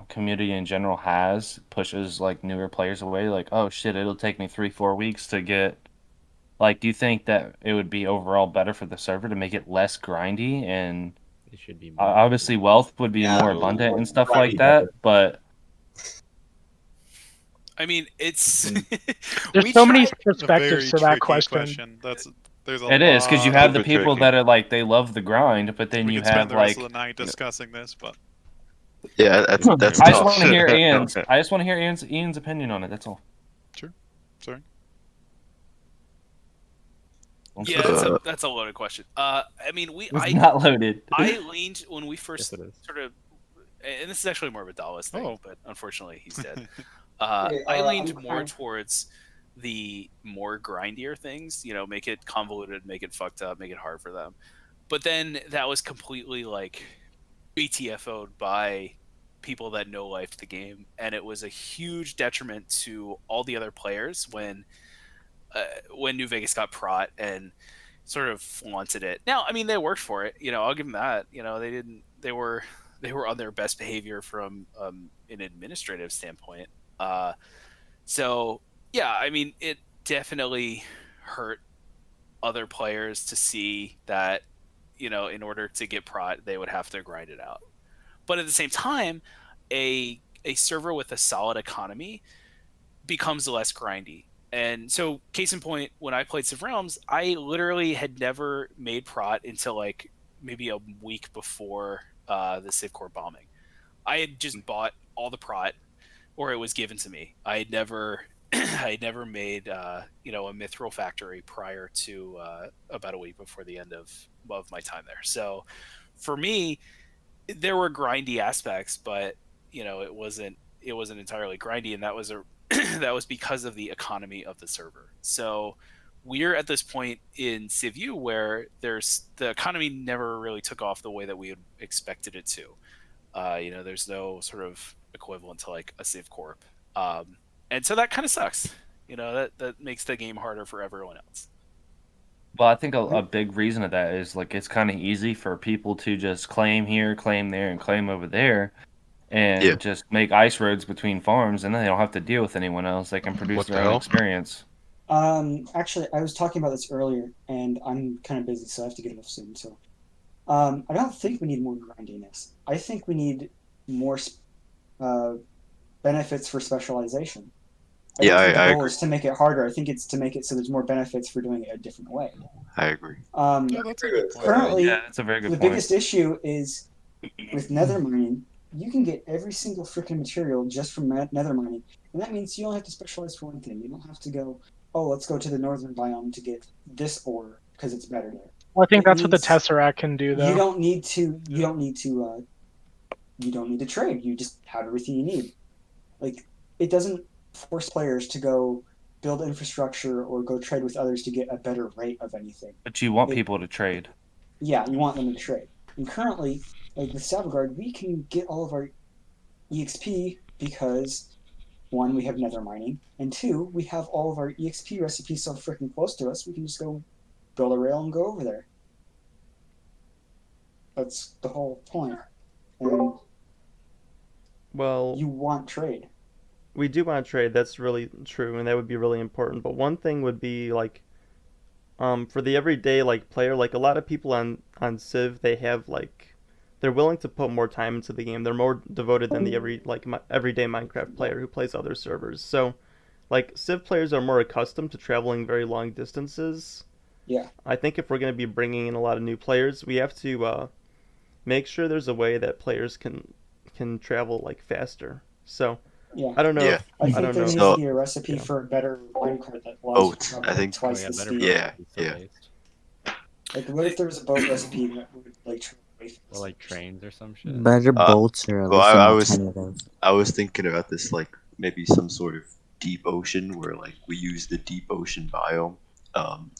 community in general has pushes like newer players away? Like, oh shit, it'll take me 3-4 weeks to get. Like, do you think that it would be overall better for the server to make it less grindy and It should be obviously wealth would be more abundant and stuff like that, but I mean, it's there's so many perspectives to that question. There's a it is because you lot have the of- people that are like they love the grind, but then we you could spend have the rest like of the night discussing this, but Yeah, that's I tough. just want to hear Ian's. I just want to hear Ian's opinion on it. That's all. Sure. Sorry. Yeah, that's a loaded question. I mean, It's not loaded. I leaned when we first Yes, it is. sort of, and this is actually more of a Dallas thing, Oh. but unfortunately he's dead. Okay, I leaned I'm more kind- towards the more grindier things. Make it convoluted, make it fucked up, make it hard for them. But then that was completely like BTFO'd by people that no lifed the game, and it was a huge detriment to all the other players when New Vegas got prot and sort of flaunted it. Now, I mean, they worked for it. I'll give them that. They didn't. They were on their best behavior from an administrative standpoint. So yeah, I mean, it definitely hurt other players to see that in order to get prot, they would have to grind it out. But at the same time, a server with a solid economy becomes less grindy. And so, case in point, when I played Civ Realms, I literally had never made prot until like maybe a week before the Civ Core bombing. I had just bought all the prot, or it was given to me. I had never made a mithril factory prior to about a week before the end of my time there. So, for me, there were grindy aspects, but it wasn't entirely grindy, and that was that was because of the economy of the server. So we're at this point in Civ U where the economy never really took off the way that we had expected it to. There's no sort of equivalent to like a Civ Corp, and so that kind of sucks. That makes the game harder for everyone else. Well, I think a big reason of that is like it's kind of easy for people to just claim here, claim there, and claim over there, and just make ice roads between farms, and then they don't have to deal with anyone else. They can produce their own experience. Actually, I was talking about this earlier, and I'm kind of busy, so I have to get off soon. So, I don't think we need more grindiness. I think we need more benefits for specialization. I don't think the goal is to make it harder. I think it's to make it so there's more benefits for doing it a different way. I agree. That's a good point. Currently, that's a very good the point. biggest issue is with nether mining. You can get every single freaking material just from nether mining, And that means you only have to specialize for one thing. You don't have to go, oh, let's go to the northern biome to get this ore because it's better there. Well, I think It that's what the means Tesseract can do, though. You don't need to. You don't need to. You don't need to trade. You just have everything you need. Like, it doesn't force players to go build infrastructure or go trade with others to get a better rate of anything. But you want people to trade. Yeah, you want them to trade. And currently, like with Savagard, we can get all of our EXP because, one, we have nether mining, and two, we have all of our EXP recipes so freaking close to us, we can just go build a rail and go over there. That's the whole point. And Well, you want trade. we do want to trade. That's really true, and that would be really important. But one thing would be like, for the everyday like player, like a lot of people on Civ, they have like, they're willing to put more time into the game. They're more devoted than the everyday Minecraft player who plays other servers. So, like Civ players are more accustomed to traveling very long distances. Yeah. I think if we're going to be bringing in a lot of new players, we have to make sure there's a way that players can travel like faster. So Yeah. I don't know. Yeah. If, I think don't there know. needs to be a recipe for a better minecart that allows you to Boats, travel I like think. twice the speed. Yeah, yeah. Like, what if there was a boat recipe that would like travel way faster? Or like trains or some shit. Better boats or at Well, least I an was alternative. I was thinking about this, like maybe some sort of deep ocean where like we use the deep ocean biome.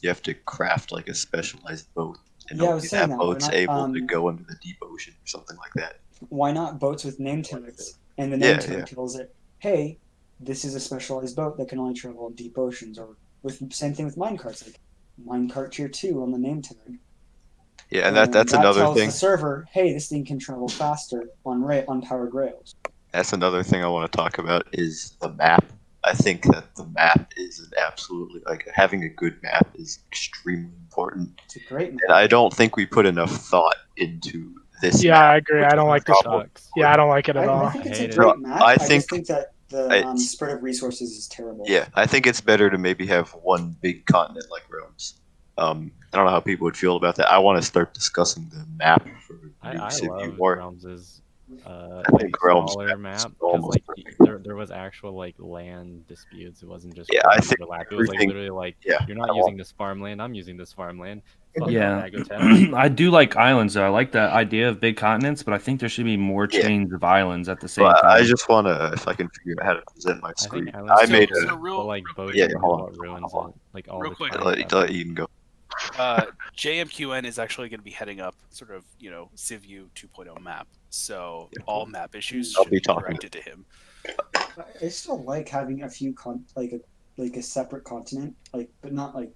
You have to craft like a specialized boat, and Yeah, I only was saying that that. Why boat's not, able to go into the deep ocean or something like that. Why not boats with name tags? And the name Yeah, tag yeah. tells it, hey, this is a specialized boat that can only travel in deep oceans. Or with same thing with minecarts, like minecart tier 2 on the name tag. Yeah, and that's that another tells thing. the server, hey, this thing can travel faster on powered rails. That's another thing I want to talk about is the map. I think that the map is an absolutely, like, having a good map is extremely important. It's a great map. And I don't think we put enough thought into this Yeah, map. I agree. I don't like this. Yeah, I don't like it at all. I think it's a hate it. great map. I I think just think that the it's- spread of resources is terrible. Yeah, I think it's better to maybe have one big continent like Realms. I don't know how people would feel about that. I want to start discussing the map for new I Civ love War. Realms' I like think Realms smaller map is map because almost like perfect. there was actual like land disputes. It wasn't just Yeah, farm I think overlap. It was like everything- literally like yeah, you're not I using want- this farmland. I'm using this farmland. Fuck Yeah, Agotep. I do like islands though. I like that idea of big continents, but I think there should be more Yeah. chains of islands at the same But time. I just want to, if I can figure out how to present my I screen. think islands I are made cool, a. but like boats Yeah, are hold what on. ruins hold on. it. Like all Real the quick. content Let Ian go. JMQN is actually going to be heading up sort of, CivU 2.0 map. So all map issues I'll should be be talking. directed to him. I still like having a few like a separate continent, but not like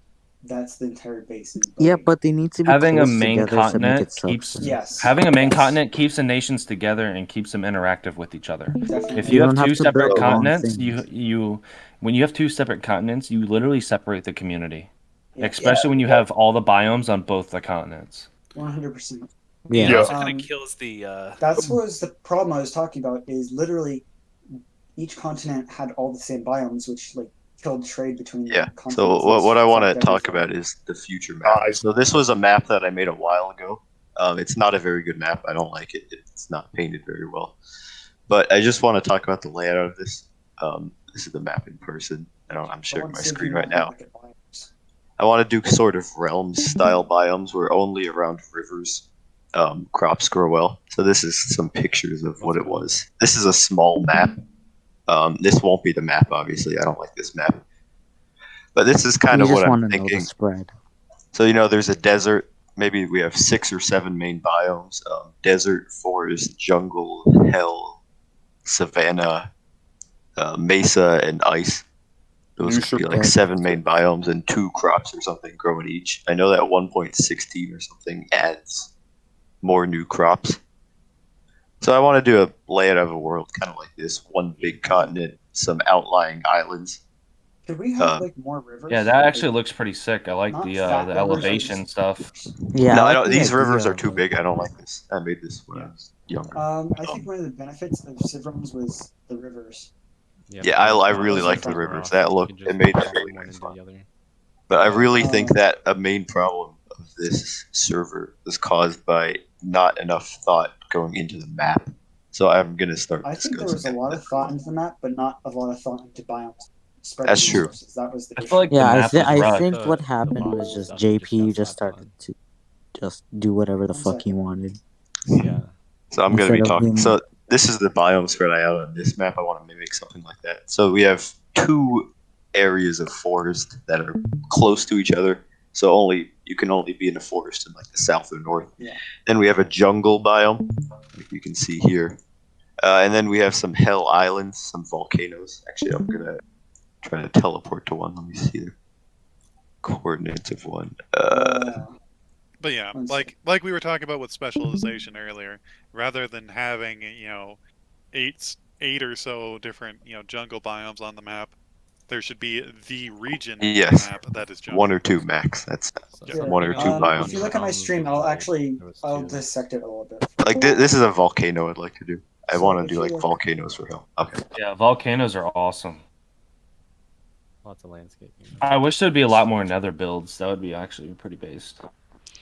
that's the entire base. Yeah, but they need to be Having a close main together to make continent it keeps substance. Yes. having a main Yes. continent keeps the nations together and keeps them interactive with each other. Definitely. If You you have don't have two to separate build the wrong continents, things. when you have two separate continents, you literally separate the community. Yeah. Especially when you have all the biomes on both the continents. 100%. Yeah. It also kind Um, of kills the. That's what was the problem I was talking about. Is literally each continent had all the same biomes, which like killed trade between Yeah. the continents. So and what I want to fucked talk everything. about is the future map. So this was a map that I made a while ago. It's not a very good map. I don't like it. It's not painted very well. But I just want to talk about the layout of this. This is the map in person. I'm sharing my screen right now. I want to do sort of Realms style biomes where only around rivers crops grow well. So this is some pictures of what it was. This is a small map. This won't be the map, obviously. I don't like this map. But this is kind You of just what want I'm to know the thinking. spread. So, there's a desert. Maybe we have 6 or 7 main biomes. Desert, forest, jungle, hell, savanna, mesa, and ice. Those would be like 7 main biomes and 2 crops or something growing each. I know that 1.16 or something adds more new crops. So I want to do a layout of a world kind of like this. One big continent, some outlying islands. Could we have like more rivers? Yeah, that actually looks pretty sick. I like Not the fat rivers, elevation stuff. Yeah, No, I I like don't. the These rivers idea are too of it. big. I don't like this. I made this when I was younger. I think one of the benefits of Civ Realms was the rivers. Yeah, I really like the rivers. That look, it made it really nice. But I really think that a main problem of this server was caused by not enough thought going into the map. So I'm gonna start I think there was a discussing lot of thought into the map, but not a lot of thought into biomes. Spread That's the true. resources. That was the I issue. feel like the Yeah, map was I rushed. think what happened was just JP just started to just do whatever the One fuck he second. wanted. Yeah. So I'm gonna be Instead of talking. being- So this is the biome spread out on this map. I want to mimic something like that. So we have two areas of forest that are close to each other. So you can only be in a forest in like the south or north. Yeah. Then we have a jungle biome, like you can see here. And then we have some hell islands, some volcanoes. Actually, I'm gonna try to teleport to one. Let me see the coordinates of one. But yeah, One like we were talking about with specialization earlier, rather than having eight or so different jungle biomes on the map, there should be the region of Yes, the map that is jungle. one or two max. That's Here, one or two biomes. if you look at my stream, I'll dissect it a little bit. Like this is a volcano I'd like to do. I So want if to do you like look- volcanoes for hell. Okay. Yeah, volcanoes are awesome. Lots of landscaping. I wish there'd be a lot more nether builds. That would be actually pretty based.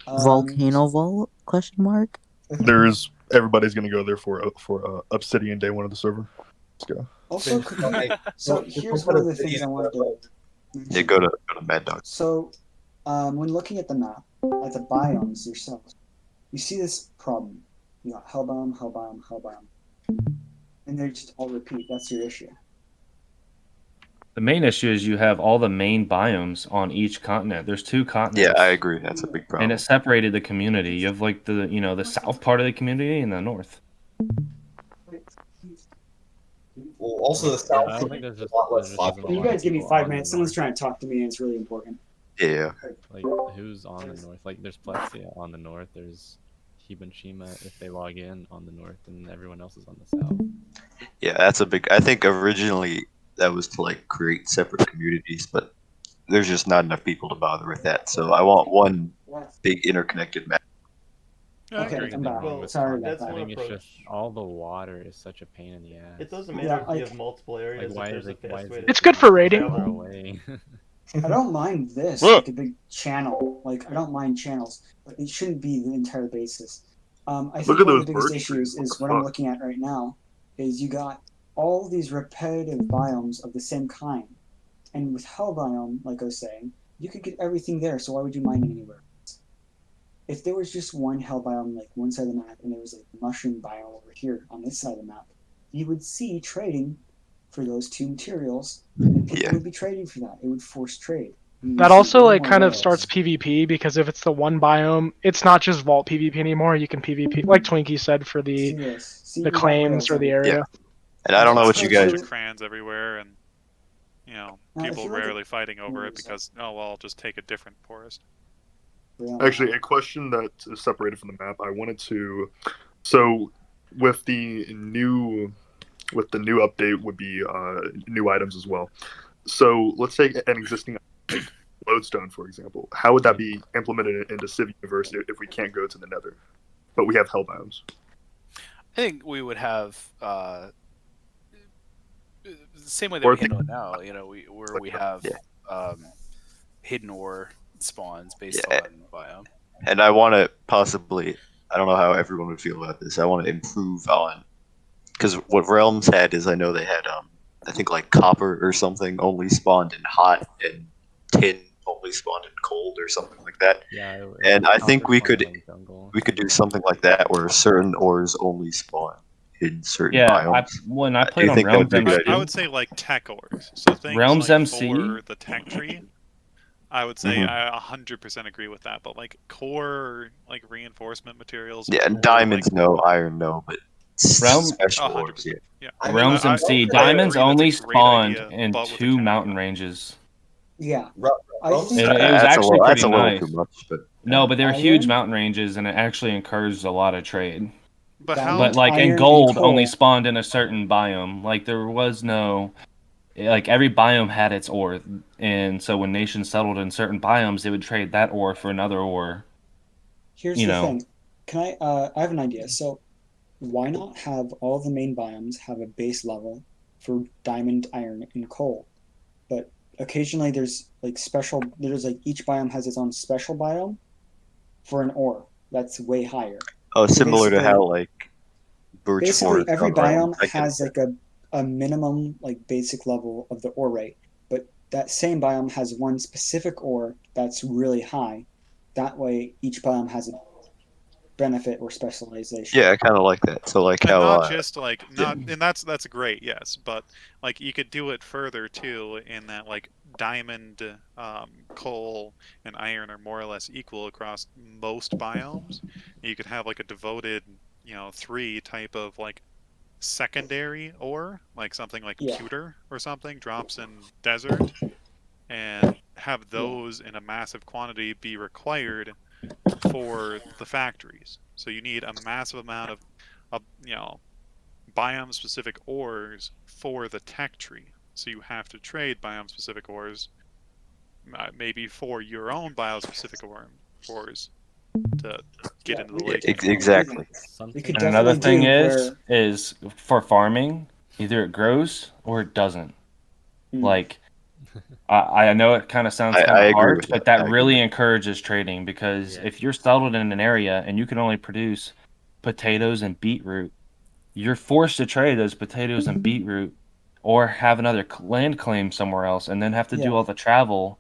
Volcano vault? Question mark. Everybody's gonna go there for Obsidian Day 1 of the server. Let's go. Also, could we, so here's one of the things I wanted to mention. Yeah, go to Mad Dog. So, when looking at the map, at the biomes yourselves, you see this problem. You got hell biome, hell biome, hell biome, and they just all repeat. That's your issue. The main issue is you have all the main biomes on each continent. There's 2 continents. Yeah, I agree. That's a big problem. And it separated the community. You have like the south part of the community and the north. Well, also the Yeah, south. I think there's just, Can you guys give me 5 minutes? Someone's trying to talk to me, and it's really important. Yeah. Like who's on the north? Like there's Plexia on the north. There's Hibanshima if they log in on the north, and everyone else is on the south. Yeah, that's a big. I think originally that was to like create separate communities, but there's just not enough people to bother with that. So I want one big interconnected map. Yeah, I Okay, agree. I'm back. Well, Sorry that's about I that. one think it's approach. just all the water is such a pain in the ass. It doesn't Yeah, matter if like- you have multiple areas. Like, why if is there's it- a why fast is way it to It's good for raiding. far travel. away? I don't mind this, Whoa. like a big channel. Like I don't mind channels, but it shouldn't be the entire basis. I think Look at one of those the biggest bird issues trees. is what I'm looking at right now. Is you got all these repetitive biomes of the same kind, and with hell biome, like I was saying, you could get everything there. So why would you mine it anywhere? If there was just one hell biome, like one side of the map, and there was like a mushroom biome over here on this side of the map, you would see trading for those 2 materials, and people Yeah. would be trading for that. It would force trade. You would That see also way like more kind of rares. starts PvP because if it's the one biome, it's not just vault PvP anymore. You can PvP like Twinkie said for See the this. See, the we got claims rails or the everywhere. area. And I don't know what you guys. Bunch of crayons everywhere, and Now, if people you look at- rarely fighting over it Where is because I'll just take a different forest. Yeah. Actually, a question that is separated from the map. I wanted to. So, with the new update would be new items as well. So let's say an existing like, lodestone, for example. How would that be implemented into Civ Universe if we can't go to the Nether, but we have hell biomes? I think we would have the same way that Or we handle it now. We have Yeah. hidden ore spawns based Yeah. on biome. And I want to possibly. I don't know how everyone would feel about this. I want to improve on, because what Realms had is I know they had I think like copper or something only spawned in hot and tin only spawned in cold or something like that. Yeah. And I think we could jungle. do something like that where certain ores only spawn in certain Yeah, biomes. when I Do played you on think that Realms would be a good I idea? would say like tech ores. So things Realms like MC? for the tech tree. I would say Mhm. I 100% agree with that. But like core like reinforcement materials. Yeah, and or, diamonds like, no, iron no, but Realm- special ores, yeah. Yeah. Realms I MC. agree Diamonds that's a only great spawned idea, in but with a 2 tech mountain ore. ranges. Yeah. I Realms- think It was That's actually that's pretty a little nice. too much, but No, but they were huge Iron? mountain ranges, and it actually encouraged a lot of trade. But how? But like iron, in and gold, only coal. spawned in a certain biome. Like there was no, like every biome had its ore, and so when nations settled in certain biomes, they would trade that ore for another ore. Here's you the know. thing. Can I have an idea. So why not have all the main biomes have a base level for diamond, iron, and coal? But occasionally there's like each biome has its own special biome for an ore that's way higher. oh, So similar to basically- how like birch basically forest every on my own. biome has like a minimum like basic level of the ore rate, but that same biome has one specific ore that's really high. That way, each biome has a benefit or specialization. Yeah, I kind of like that. So like And how not just yeah. and that's great, yes, but like you could do it further too in that like diamond, coal, and iron are more or less equal across most biomes. You could have like a devoted, 3 type of like secondary ore, like something like Yeah. pewter or something drops in desert, and have those in a massive quantity be required for the factories. So you need a massive amount of biome specific ores for the tech tree. So you have to trade biome specific ores, maybe for your own biospecific ores to get into the lake. Exactly. We could And another definitely thing do is for farming, either it grows or it doesn't. Like, I know it kind of sounds I kind of agree harsh, with but that. that really encourages trading because if you're settled in an area and you can only produce potatoes and beetroot, you're forced to trade those potatoes and beetroot or have another land claim somewhere else and then have to do Yeah. all the travel.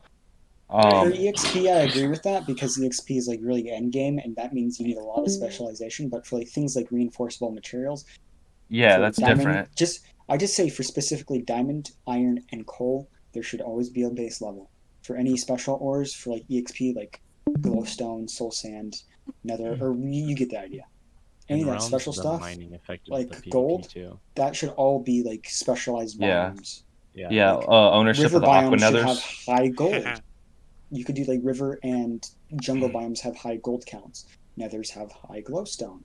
For EXP, I agree with that because EXP is like really end game, and that means you need a lot of specialization. But for like things like reinforceable materials, Yeah, for that's diamond, different. I just say for specifically diamond, iron, and coal, there should always be a base level. For any special ores, for like EXP, like glowstone, soul sand, nether, or you get the idea. Any In of that realms, special the stuff, mining affected like the PvP gold, too. that should all be like specialized Yeah. biomes. Yeah, Like, ownership river of the biomes should have Aquanethers. high gold. You could do like river and jungle biomes have high gold counts. Nethers have high glowstone,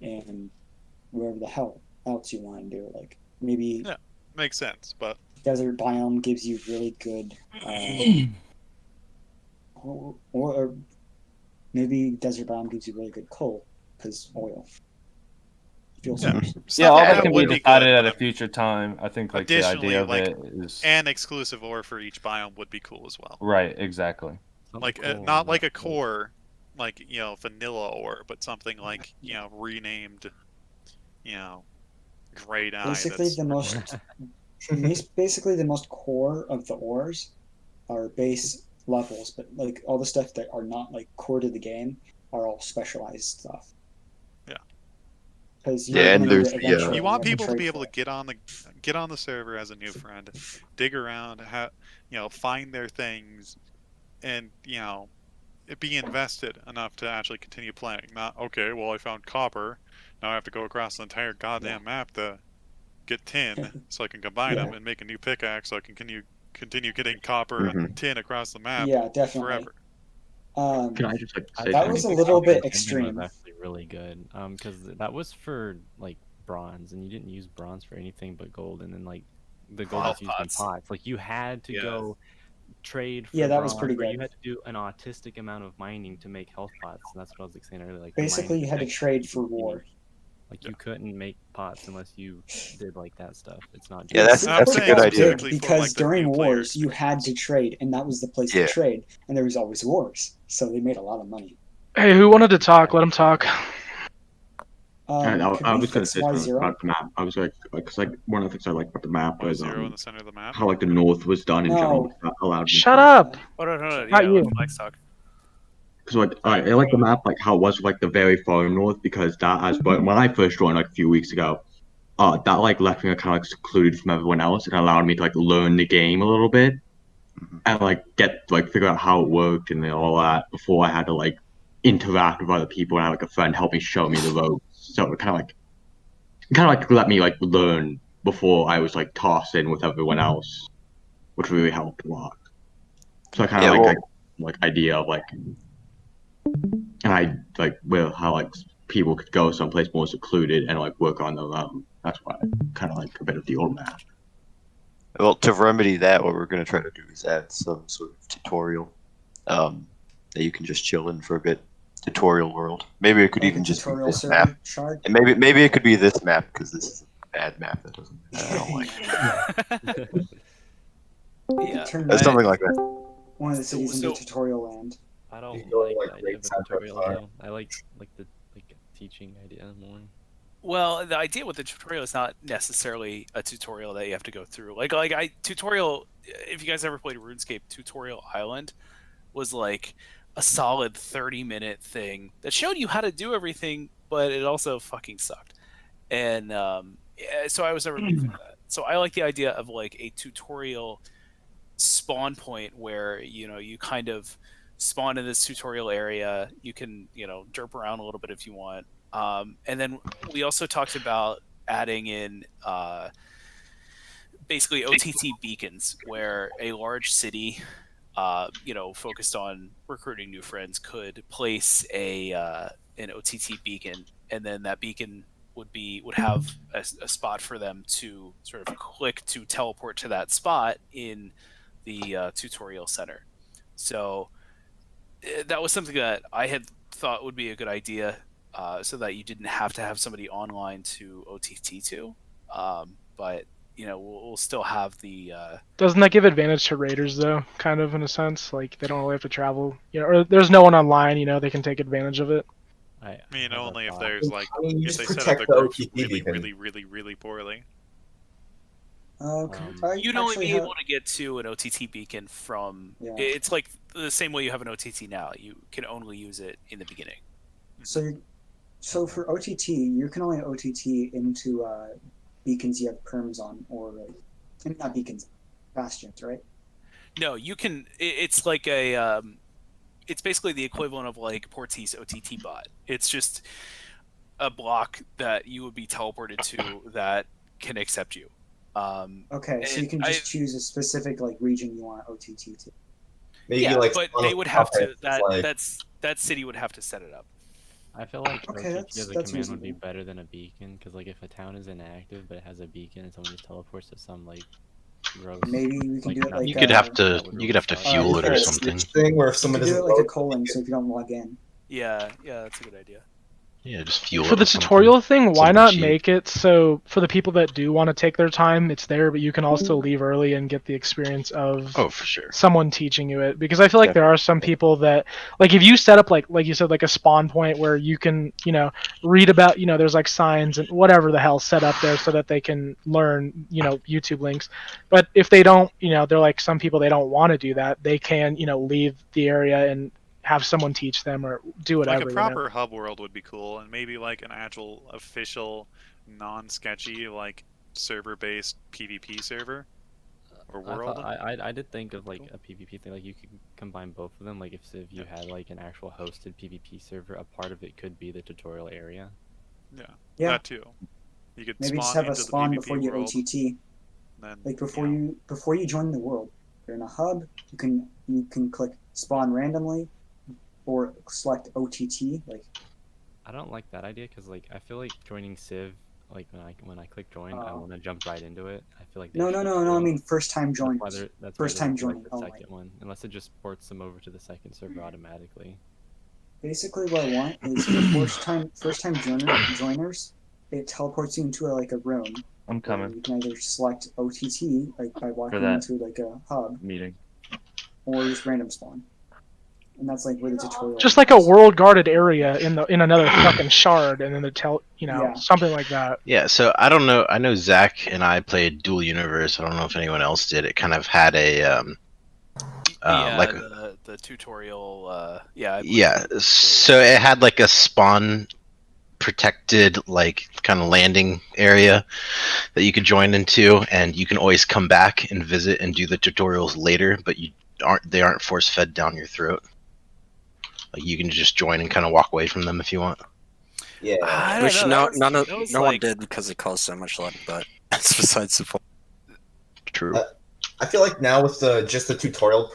and whatever the hell else you want to do. Like maybe Yeah, makes sense, but desert biome gives you really good, or maybe desert biome gives you really good coal because oil. Fuel source. Yeah, all like that that can would be be decided good, at but a future time. I think like the additionally, idea of like it is an exclusive ore for each biome would be cool as well. right, exactly. Like not like a core, like vanilla ore, but something like renamed, great eye. Basically, That's the most basically the most core of the ores are base levels, but like all the stuff that are not like core to the game are all specialized stuff. Yeah. Because you want people to be able to get on the server as a new friend, dig around, find their things, and be invested enough to actually continue playing. Not okay. Well, I found copper. Now I have to go across the entire goddamn map to get tin, so I can combine them and make a new pickaxe, so I can continue getting copper and tin across the map. Yeah, definitely. Forever. Can I just like say that was a little bit Was extreme. actually really good. Because that was for like bronze, and you didn't use bronze for anything but gold, and then like the gold was used in pots. Like you had to go trade for that was bronze, pretty or you good. had to do an autistic amount of mining to make health pots, and that's what I was like saying earlier. Like Basically, you had to trade for war. Like you couldn't make pots unless you did like that stuff. It's not. Yeah, that's a good idea. Because during wars, you had to trade, and that was the place to trade, and there was always wars, so they made a lot of money. Hey, who wanted to talk? Let him talk. I was going to say something about the map. I was like, because like one of the things I liked about the map was in the center of the map. how like the north was done in general. That allowed me Shut up. Hold on. Not you. Let's talk. Because like I like the map, like how it was like the very far north, because that as when I first joined like a few weeks ago, that like left me kind of like secluded from everyone else and allowed me to like learn the game a little bit and like figure out how it worked and all that before I had to like interact with other people and have like a friend help me show me the ropes. So it kind of like let me like learn before I was like tossed in with everyone else, which really helped a lot. So I kind of like idea of like. And I like how like people could go someplace more secluded and like work on their own. That's why I kind of like a bit of the old map. Well, to remedy that, what we're going to try to do is add some sort of tutorial that you can just chill in for a bit. Tutorial world. Maybe it could even just be this map. And maybe it could be this map because this is a bad map that doesn't. I don't like it. Yeah, something like that. One of the cities into tutorial land. I don't like the idea of a tutorial though. I like the teaching idea more. Well, the idea with the tutorial is not necessarily a tutorial that you have to go through. Tutorial. If you guys ever played RuneScape, Tutorial Island was like a solid 30-minute thing that showed you how to do everything, but it also fucking sucked. And so I was never a big fan of that. So I like the idea of like a tutorial spawn point where you kind of spawn in this tutorial area. You can derp around a little bit if you want. And then we also talked about adding in basically OTT beacons, where a large city, focused on recruiting new friends, could place an OTT beacon, and then that beacon would have a spot for them to sort of click to teleport to that spot in the tutorial center. So that was something that I had thought would be a good idea, so that you didn't have to have somebody online to OTT to. But we'll still have the. Doesn't that give advantage to raiders though? Kind of in a sense, like they don't really have to travel. Or there's no one online. They can take advantage of it. I mean, only if there's like you if just they set up protect the the groups OTT really, beacon. really poorly. You'd only be able to get to an OTT beacon from. Yeah. It's like the same way you have an OTT now. You can only use it in the beginning. So for OTT, you can only OTT into beacons you have perms on, or not beacons, bastions, right? No, you can. It's like a. It's basically the equivalent of like Portese OTT bot. It's just a block that you would be teleported to that can accept you. Okay, so you can just choose a specific region you want OTT to. Maybe but they would have to. That city would have to set it up. I feel like Okay, OTT as a that's command would be reasonable. better than a beacon, because like if a town is inactive but it has a beacon and someone just teleports to some gross. Maybe we can do it like you could have to fuel it or something. Thing where if someone do doesn't it like a vote, colon, so if you don't log in. Yeah, that's a good idea. Yeah, just fuel For it the with something- tutorial thing, why something not cheap. make it so for the people that do want to take their time, it's there, but you can also leave early and get the experience of Oh, for sure. someone teaching you it. Because I feel like there are some people that, like if you set up like you said, like a spawn point where you can, read about, there's like signs and whatever the hell set up there so that they can learn, YouTube links. But if they don't, they're like some people, they don't want to do that. They can, leave the area and have someone teach them or do whatever. Like a proper hub world would be cool, and maybe like an actual official, non-sketchy server-based PvP server or world. I did think of like a PvP thing. Like you could combine both of them. Like if you had like an actual hosted PvP server, a part of it could be the tutorial area. Yeah. That too. You could Maybe just spawn have a into spawn the PvP before you world, OTT. then, Like before you join the world, you're in a hub. You can click spawn randomly, or select OTT. I don't like that idea because I feel like joining Civ, when I click join, I want to jump right into it. I feel like No. I mean first time joiners. First time joining the only. second one, unless it just ports them over to the second server automatically. Basically, what I want is for first time joiners. It teleports you into a room. I'm coming. You can either select OTT by walking that into a hub, meeting, or just random spawn. And that's where the tutorial. Just like a world guarded area in another fucking shard, and then something like that. Yeah, so I don't know. I know Zach and I played Dual Universe. I don't know if anyone else did. It kind of had a the tutorial. So it had like a spawn protected kind of landing area that you could join into, and you can always come back and visit and do the tutorials later, but they aren't force fed down your throat. You can just join and kind of walk away from them if you want. Yeah. Which no one did because it caused so much luck, but that's besides the point. True. I feel like now with just the tutorial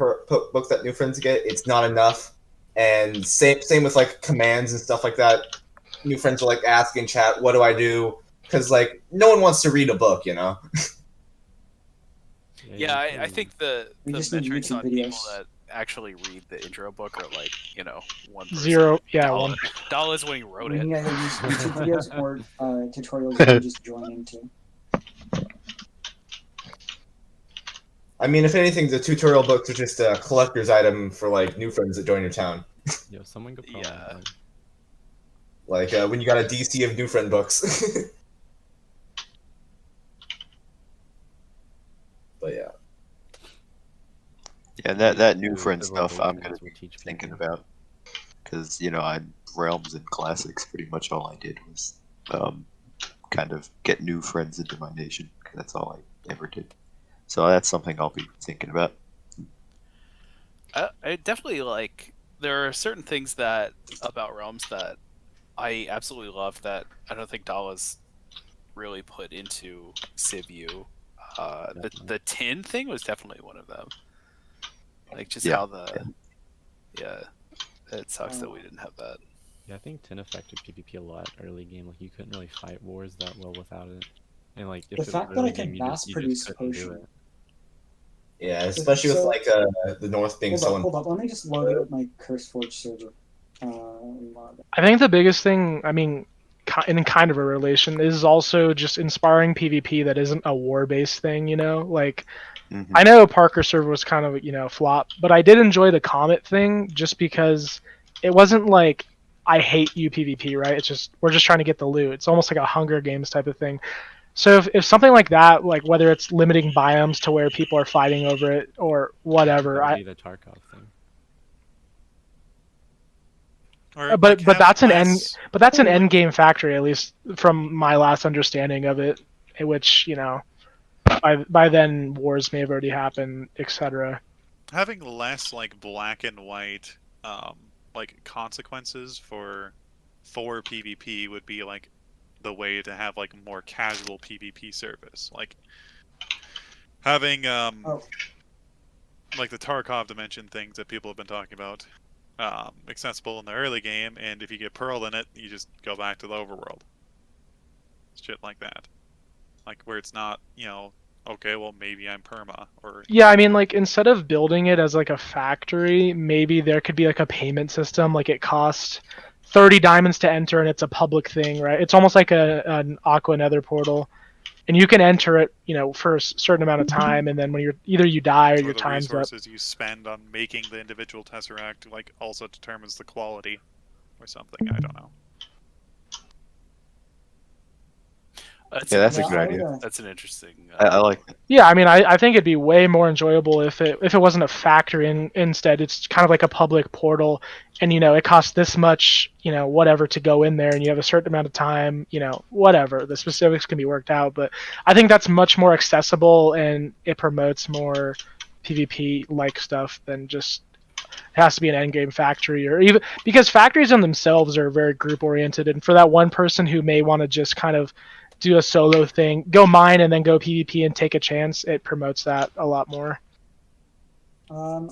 books that new friends get, it's not enough. And same with commands and stuff like that. New friends are ask in chat, "What do I do?" Because no one wants to read a book, Yeah, I think the metrics on people that actually read the intro book are 1%. Zero. Yeah, one. Dollars when he wrote You it. can either use YouTube videos or tutorials you can just join into. I mean, if anything, the tutorial books are just a collector's item for new friends that join your town. Yo, someone go. Like when you got a DC of new friend books. But yeah. Yeah, that new Through friend stuff I'm gonna civilizations be will teach thinking people. about, because I Realms and Classics. Pretty much all I did was kind of get new friends into my nation. 'Cause that's all I ever did. So that's something I'll be thinking about. I definitely like. There are certain things that about Realms that I absolutely love that I don't think Dala's really put into Civ U. The tin thing was definitely one of them. Like just Yeah, how yeah, it sucks that we didn't have that. Yeah, I think tin affected PvP a lot early game. Like you couldn't really fight wars that well without it, and like if The it was fact that I early can game, mass you produce just couldn't do potion. it. Yeah, especially with So- like the North being Hold so. up, hold up. Let me just load up my CurseForge server. I think the biggest thing, I mean, in kind of a relation, is also just inspiring PvP that isn't a war-based thing. Like I know Parker server was kind of flop, but I did enjoy the Comet thing just because it wasn't like I hate you PvP, right? It's just we're just trying to get the loot. It's almost like a Hunger Games type of thing. So if something like that, like whether it's limiting biomes to where people are fighting over it or whatever, That would be the Tarkov thing. Or but like, have that's less- an end game factory, at least from my last understanding of it, in which by then wars may have already happened, etc. having less like black and white like consequences for PvP would be like the way to have like more casual PvP service. Like having like the Tarkov dimension things that people have been talking about accessible in the early game, and if you get Pearl in it, you just go back to the overworld. Shit like that. Like where it's not, okay, well maybe I'm perma or Yeah, I mean, like instead of building it as like a factory, maybe there could be like a payment system. Like it costs 30 diamonds to enter, and it's a public thing, right? It's almost like an Aqua Nether portal, and you can enter it, for a certain amount of time, and then when you die or your the time's up. resources you spend on making the individual tesseract like also determines the quality or something. I don't know. That's a good idea. That's an interesting. I like it. Yeah, I mean, I think it'd be way more enjoyable if it wasn't a factory, and instead it's kind of like a public portal, and it costs this much, whatever to go in there, and you have a certain amount of time, whatever. The specifics can be worked out, but I think that's much more accessible, and it promotes more PvP like stuff than just it has to be an endgame factory, or even because factories in themselves are very group oriented, and for that one person who may want to just kind of do a solo thing, go mine and then go PvP and take a chance, it promotes that a lot more.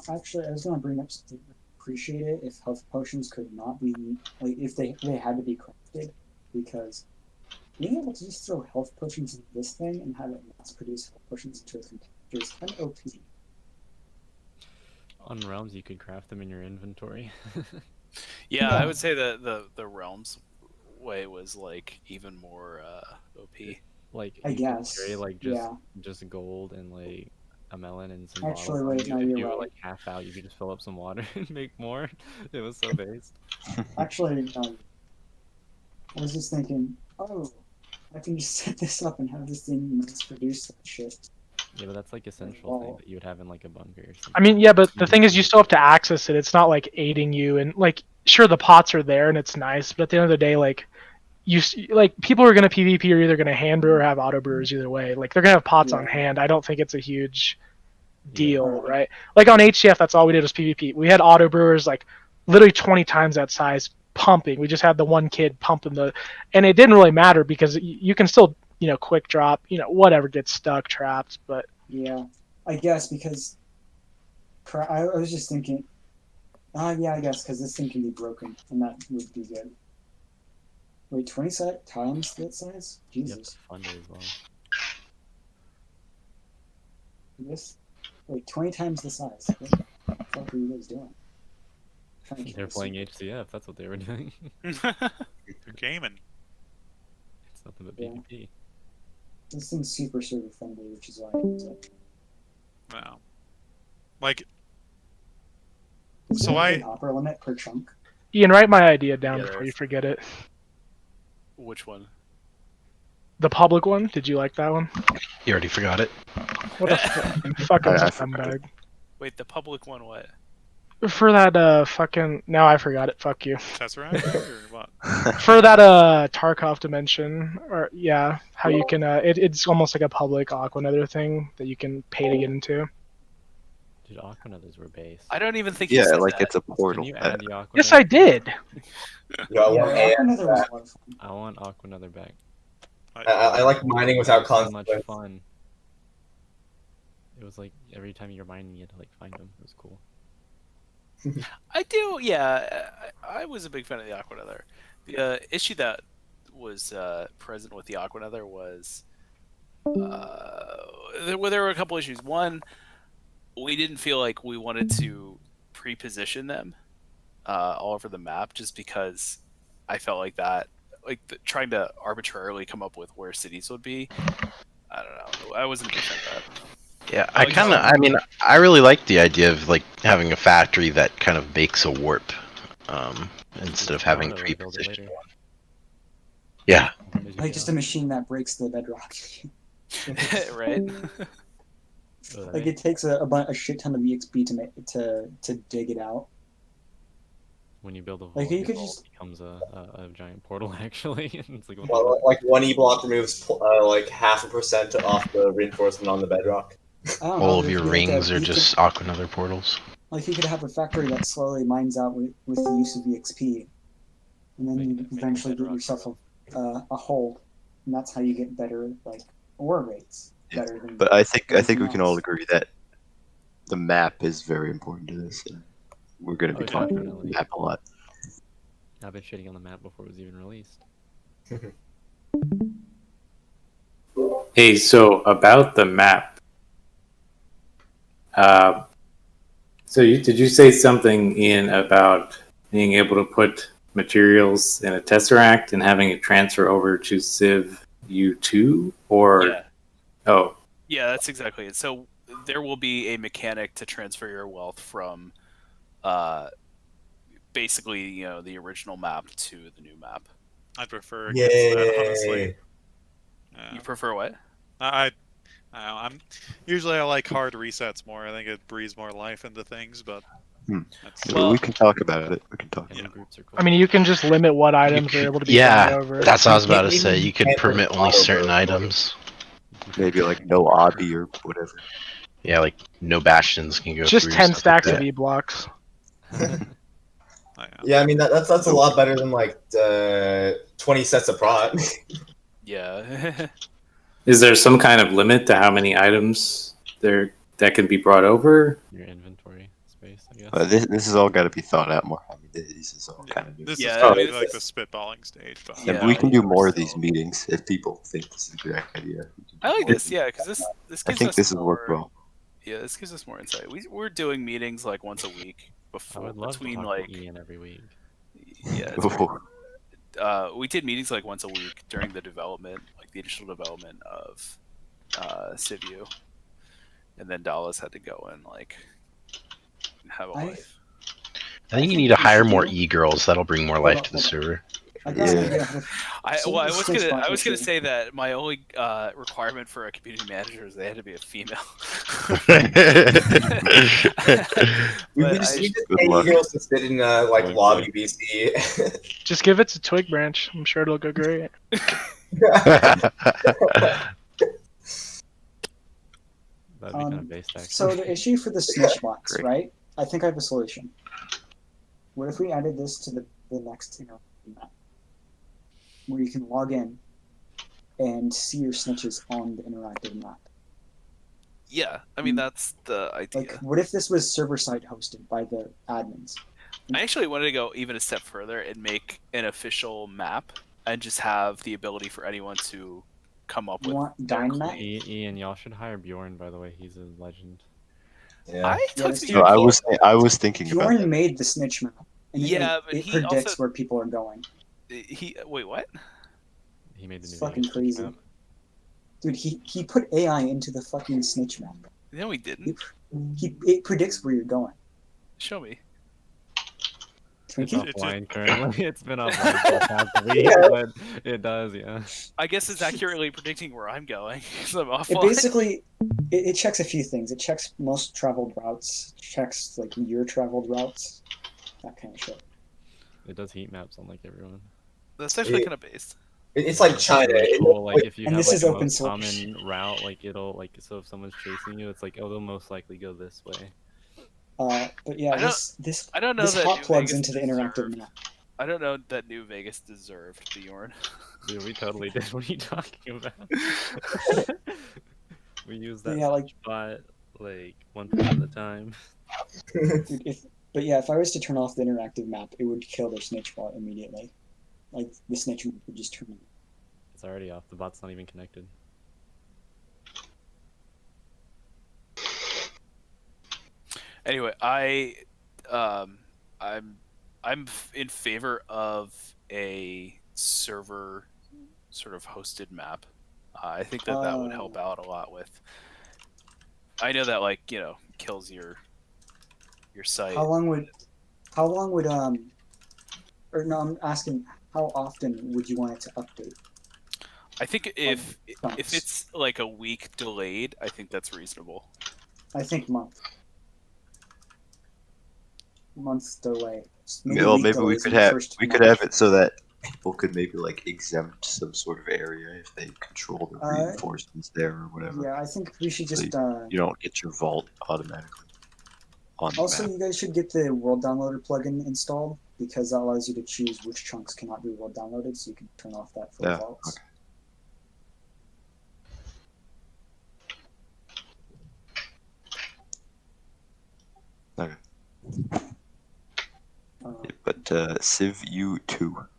Actually, I was gonna bring up something. Appreciate it if health potions could not be like if they had to be crafted, because being able to just throw health potions in this thing and have it mass produce health potions into a compactor is kind of OP. On Realms, you could craft them in your inventory. Yeah, I would say the Realms way was like even more OP. Like I you could guess, carry like yeah. just gold and like a melon and some Actually, bottles. wait, On you. no, If you're you were right. like half out, you could just fill up some water and make more. It was so based. Actually, I was just thinking, oh, I can just set this up and have this thing mass produce that shit. Yeah, but that's like a central thing that you would have in like a bunker or something. I mean, yeah, but the thing is, you still have to access it. It's not like aiding you, and like, sure, the pots are there and it's nice, but at the end of the day, like, people who are gonna PvP are either gonna hand brew or have auto brewers either way. Like, they're gonna have pots on hand. I don't think it's a huge deal, right? Like on HCF, that's all we did was PvP. We had auto brewers like literally 20 times that size pumping. We just had the one kid pumping and it didn't really matter because you can still quick drop, whatever gets stuck, trapped, but yeah, I guess because I was just thinking, yeah, I guess because this thing can be broken and that would be good. Wait, 20 times that size? Jesus. Yep, Funder as well. This? Wait, 20 times the size. What the fuck are you guys doing? They're playing HCF. That's what they were doing. They're gaming. It's nothing but Yeah. PvP. This thing's super server friendly, which is why I use it. Wow. Like, Is so there I an upper limit per chunk? Ian, write my idea down before you forget it. Which one? The public one. Did you like that one? You already forgot it. What a fucking scumbag. Wait, the public one what? For that fucking now I forgot it. Fuck you. Tesseract or what? For that Tarkov dimension, or yeah, how you can it's almost like a public Aqua Nether thing that you can pay to get into. Dude, Aqua Nethers were base. I don't even think you Yeah, said like that. it's a portal. Can you add the Aqua Yes, Nether? I did. Yo, I want Aqua AF Nether was back. a lot of fun. I want Aqua Nether back. I like mining without So much consequence. fun. It was like every time you're mining, you had to like find them. It was cool. I do, yeah. I was a big fan of the Aqua Nether. The issue that was present with the Aqua Nether was there were a couple issues. One, we didn't feel like we wanted to pre-position them all over the map, just because I felt like that, like trying to arbitrarily come up with where cities would be. I don't know. I wasn't a big fan of that. Yeah, I mean, I really like the idea of like having a factory that kind of makes a warp, instead of having pre-positioned one. Yeah. Like just a machine that breaks the bedrock. Right. Like it takes a shit ton of EXP to dig it out. When you build a vault, Like, you your could vault just- becomes a giant portal actually. It's like, Well, like one E block removes like 0.5% off the reinforcement on the bedrock. I don't know, All of there'd your be like rings are you just Aqua Nether portals. Like you could have a factory that slowly mines out with the use of EXP, and then you eventually get yourself a hold, and that's how you get better like ore rates. Better than But I think we anything can all else. agree that the map is very important to this, and we're going to be talking about the map a lot. I've been shitting on the map before it was even released. Hey, so about the map. Did you say something, Ian, about being able to put materials in a Tesseract and having it transfer over to Civ U2? Or Yeah. Oh, Yeah, that's exactly it. So there will be a mechanic to transfer your wealth from basically, the original map to the new map. I prefer against that, honestly. You prefer what? I'm usually I like hard resets more. I think it breathes more life into things, but We can talk about it. We can talk. Yeah. I mean, you can just limit what items are able to be brought Yeah, over. that's what I was about to say. You could permit only certain items. Maybe like no obby or whatever. Yeah, like no bastions can go Just through. 10 stuff stacks like of that. E blocks. Yeah, I mean that's a lot better than like 20 sets of prot. Yeah. is there some kind of limit to how many items that can be brought over? Your inventory space, I guess. This has all got to be thought out more. I mean, this is all kind of new. this Yeah, is gonna I mean, be like the spitballing stage. But And we can do more of these meetings if people think this is a good idea. I like this, yeah, because this I gives think us this has more, worked well. Yeah, this gives us more insight. We're doing meetings like once a week I before would love between to talk like to Ian every week. yeah. We did meetings like once a week during the development, like the initial development of Civ U, and then Dallas had to go and like have a life. I think you need to hire more e-girls. That'll bring more life to the server. I got an idea. I So was this gonna sponsorship. say that my only requirement for a community manager is they had to be a female. We But just I- need to pay e-girls to sit in like lobby BC. Just give it to Twig Branch. I'm sure it'll go great. That'd be kind of based, actually. So the issue for the snitch box, right? I think I have a solution. What if we added this to the next map, where you can log in and see your snitches on the interactive map? Yeah, I mean that's the idea. Like, what if this was server-side hosted by the admins? I actually wanted to go even a step further and make an official map and just have the ability for anyone to come up You with. want Dynamap? Ian, y'all should hire Bjorn, by the way. He's a legend. Yeah. No, I was thinking about Bjorn that. made the snitch map, and but it he predicts also- where people are going. Wait, what? He made the new It's fucking Vegas crazy. map. Dude, he put AI into the fucking snitch map. No, he didn't. It predicts where you're going. Show me. It's Twinkie? offline currently. It's been offline for the past week, but it does, yeah. I guess it's accurately predicting where I'm going because I'm offline. It basically it checks a few things. It checks most traveled routes, checks like your traveled routes, that kind of shit. It does heat maps on like everyone. That's actually kind of based. It's like China. Really cool. Like if you And have this like is a open most source. common route, like it'll like so if someone's chasing you, it's like oh they'll most likely go this way. But yeah, I don't know this that hot New plugs Vegas into the interactive map. I don't know that New Vegas deserved Bjorn. Dude, we totally did. What are you talking about? We use that spot like 1% of the time. Dude, if I was to turn off the interactive map, it would kill their snitch bot immediately. Like the snitch would just turn on. It's already off. The bot's not even connected. Anyway, I'm in favor of a server sort of hosted map. I think that would help out a lot with. I know that kills your site. How long would or no, I'm asking how often would you want it to update? I think if it's like a week delayed, I think that's reasonable. I think months delay. Maybe we could have it so that people could maybe like exempt some sort of area if they control the reinforcements there or whatever. Yeah, I think we should just. You don't get your vault automatically on the Also, map. you guys should get the World Downloader plugin installed because that allows you to choose which chunks cannot be world downloaded, so you can turn off that for vaults. Okay. Okay. But Civ U2 or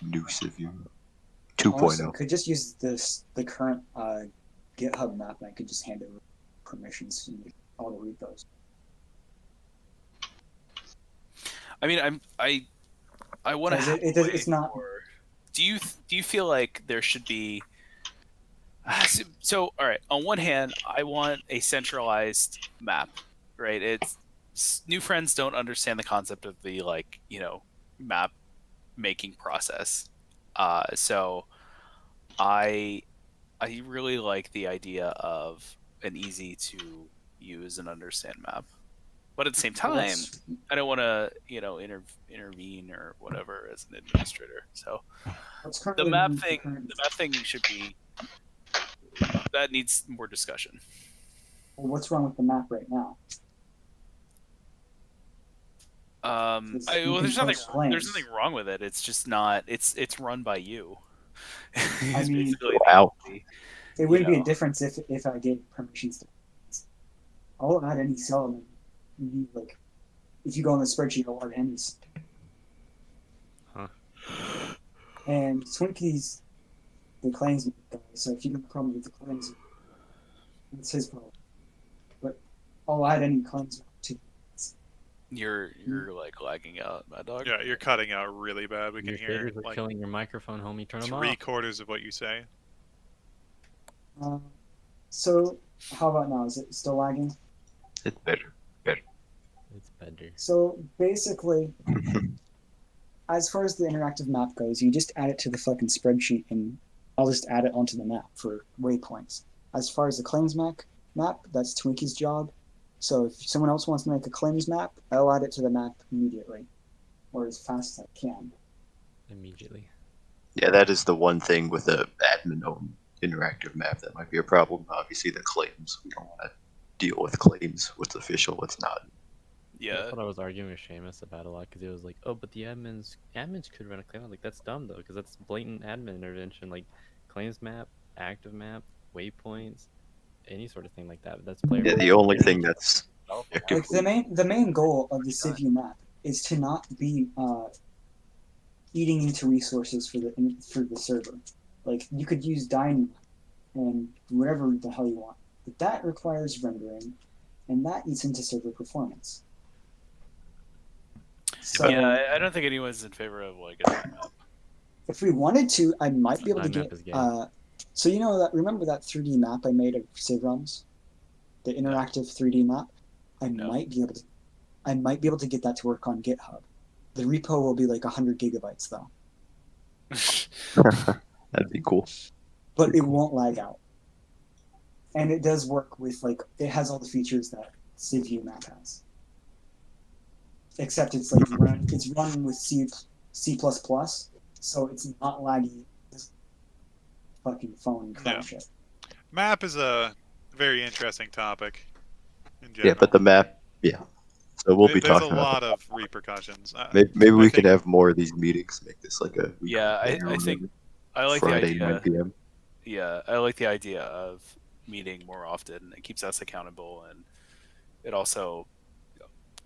new Civ U 2.0. Also, could just use the current GitHub map, and I could just hand over permissions to all the repos. I mean, I want to. It's not. Do you feel like there should be? So all right. On one hand, I want a centralized map. Right. It's new friends don't understand the concept of the map making process. So I really like the idea of an easy to use and understand map. But at the same time, I don't want to, intervene or whatever as an administrator. So the map thing should be that needs more discussion. Well, what's wrong with the map right now? There's nothing wrong with it. It's just not. It's run by you. I mean, it wouldn't be a difference if I gave permissions to. I'll add any cell. If you go on the spreadsheet, I'll add any. Huh. And Twinkie's the claims guy, so if you have a problem with the claims, it's his problem. But I'll add any claims to. You're like lagging out, Mad Dog. Yeah, you're cutting out really bad. We can Your hear fingers are killing your microphone, homie. Turn them off. 3/4 of what you say. So how about now? Is it still lagging? It's better. It's better. So basically, as far as the interactive map goes, you just add it to the fucking spreadsheet, and I'll just add it onto the map for waypoints. As far as the claims map, that's Twinkie's job. So if someone else wants to make a claims map, I'll add it to the map immediately, or as fast as I can. Immediately. Yeah, that is the one thing with a admin-owned interactive map that might be a problem. Obviously, the claims, we don't want to deal with claims. What's official, what's not. Yeah. That's what I was arguing with Seamus about a lot, because he was like, oh, but the admins could run a claim. I was like, that's dumb, though, because that's blatant admin intervention. Like, claims map, active map, waypoints, any sort of thing like that. That's player. Yeah, the only thing that's like the main goal of the Civ U map is to not be eating into resources for the server. Like you could use Dynamap and whatever the hell you want, but that requires rendering, and that eats into server performance. So, yeah, I don't think anyone's in favor of like a map. If we wanted to, I might be able to get. So remember that 3D map I made of Civ Realms, the interactive 3D map. I might be able to get that to work on GitHub, The repo will be like 100 gigabytes though, That'd be cool. but it won't lag out. And it does work with like it has all the features that Civ U map has. Except it's like it's run with C++, so it's not laggy. This fucking phone shit. Map is a very interesting topic. In Yeah, general. but the map, yeah. So we'll be There's talking a lot about of repercussions. maybe we I could think- have more of these meetings. Make this like a Yeah, I think I like Friday the idea. 9 p.m. Yeah, I like the idea of meeting more often. It keeps us accountable, and it also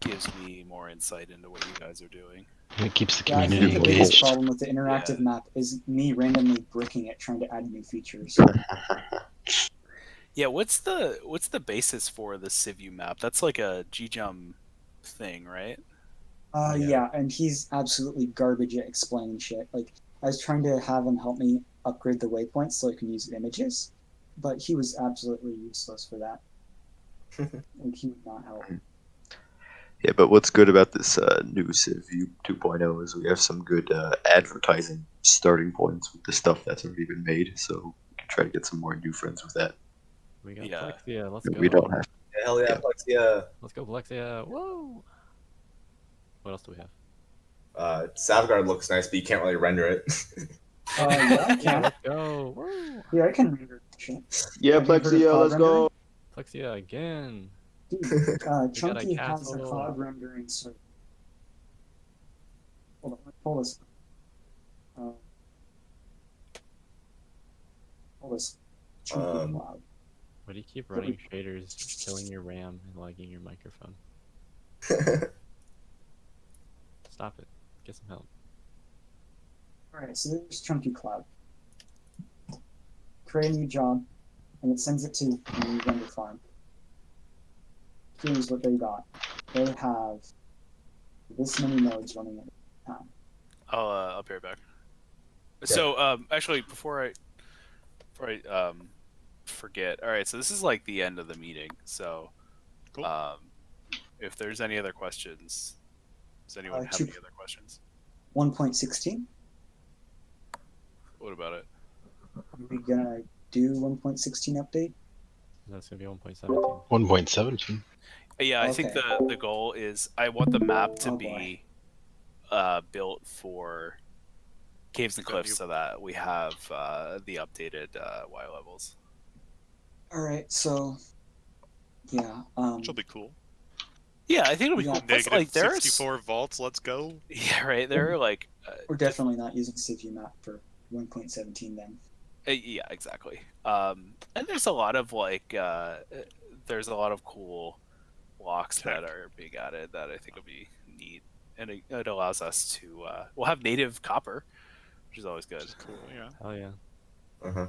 gives me more insight into what you guys are doing. It keeps the Yeah, I community think the biggest engaged. problem with the interactive map is me randomly bricking it, trying to add new features. Yeah, what's the basis for the Civ U map? That's like a GGUM thing, right? Yeah, and he's absolutely garbage at explaining shit. Like, I was trying to have him help me upgrade the waypoints so I can use images, but he was absolutely useless for that. Like, he would not help. Yeah, but what's good about this new Civ 2.0 is we have some good advertising starting points with the stuff that's already been made, so we can try to get some more new friends with that. We got Plexia. Let's We go. don't have. Yeah, hell yeah, Plexia. Let's go, Plexia. Whoa. What else do we have? Savguard looks nice, but you can't really render it. Yeah, I can. Let's go. Woo. Yeah, I can render shit. Yeah, Have you heard of Plexia, cloud let's go. Plexia again. Dude, got a Chunky has a castle. cloud rendering server. Hold on, hold this. Hold this. Chunky cloud. Why do you keep running shaders, killing your RAM, and lagging your microphone? Stop it. Get some help. Alright, so there's Chunky Cloud. Create a new job, and it sends it to a new render farm. Here's what they got. They have this many nodes running at a time. I'll be right back. So actually, before I forget, all right. So this is like the end of the meeting. So, if there's any other questions, does anyone have any other questions? 1.16. What about it? Are we gonna do 1.16 update? That's gonna be 1.17. 1.17. Yeah, I think the goal is I want the map to be built for Caves and Cliffs so that we have the updated Y levels. Alright, so yeah. Which will be cool. Yeah, I think it'll be cool. Plus, Negative like, there's 64 vaults. Let's go. Yeah, right. There are like we're definitely not using Civ map for 1.17 then. yeah, exactly. And there's a lot of like there's a lot of cool blocks that are being added that I think will be neat, and it allows us to we'll have native copper, which is always good. Cool, yeah. Hell yeah. Uh-huh.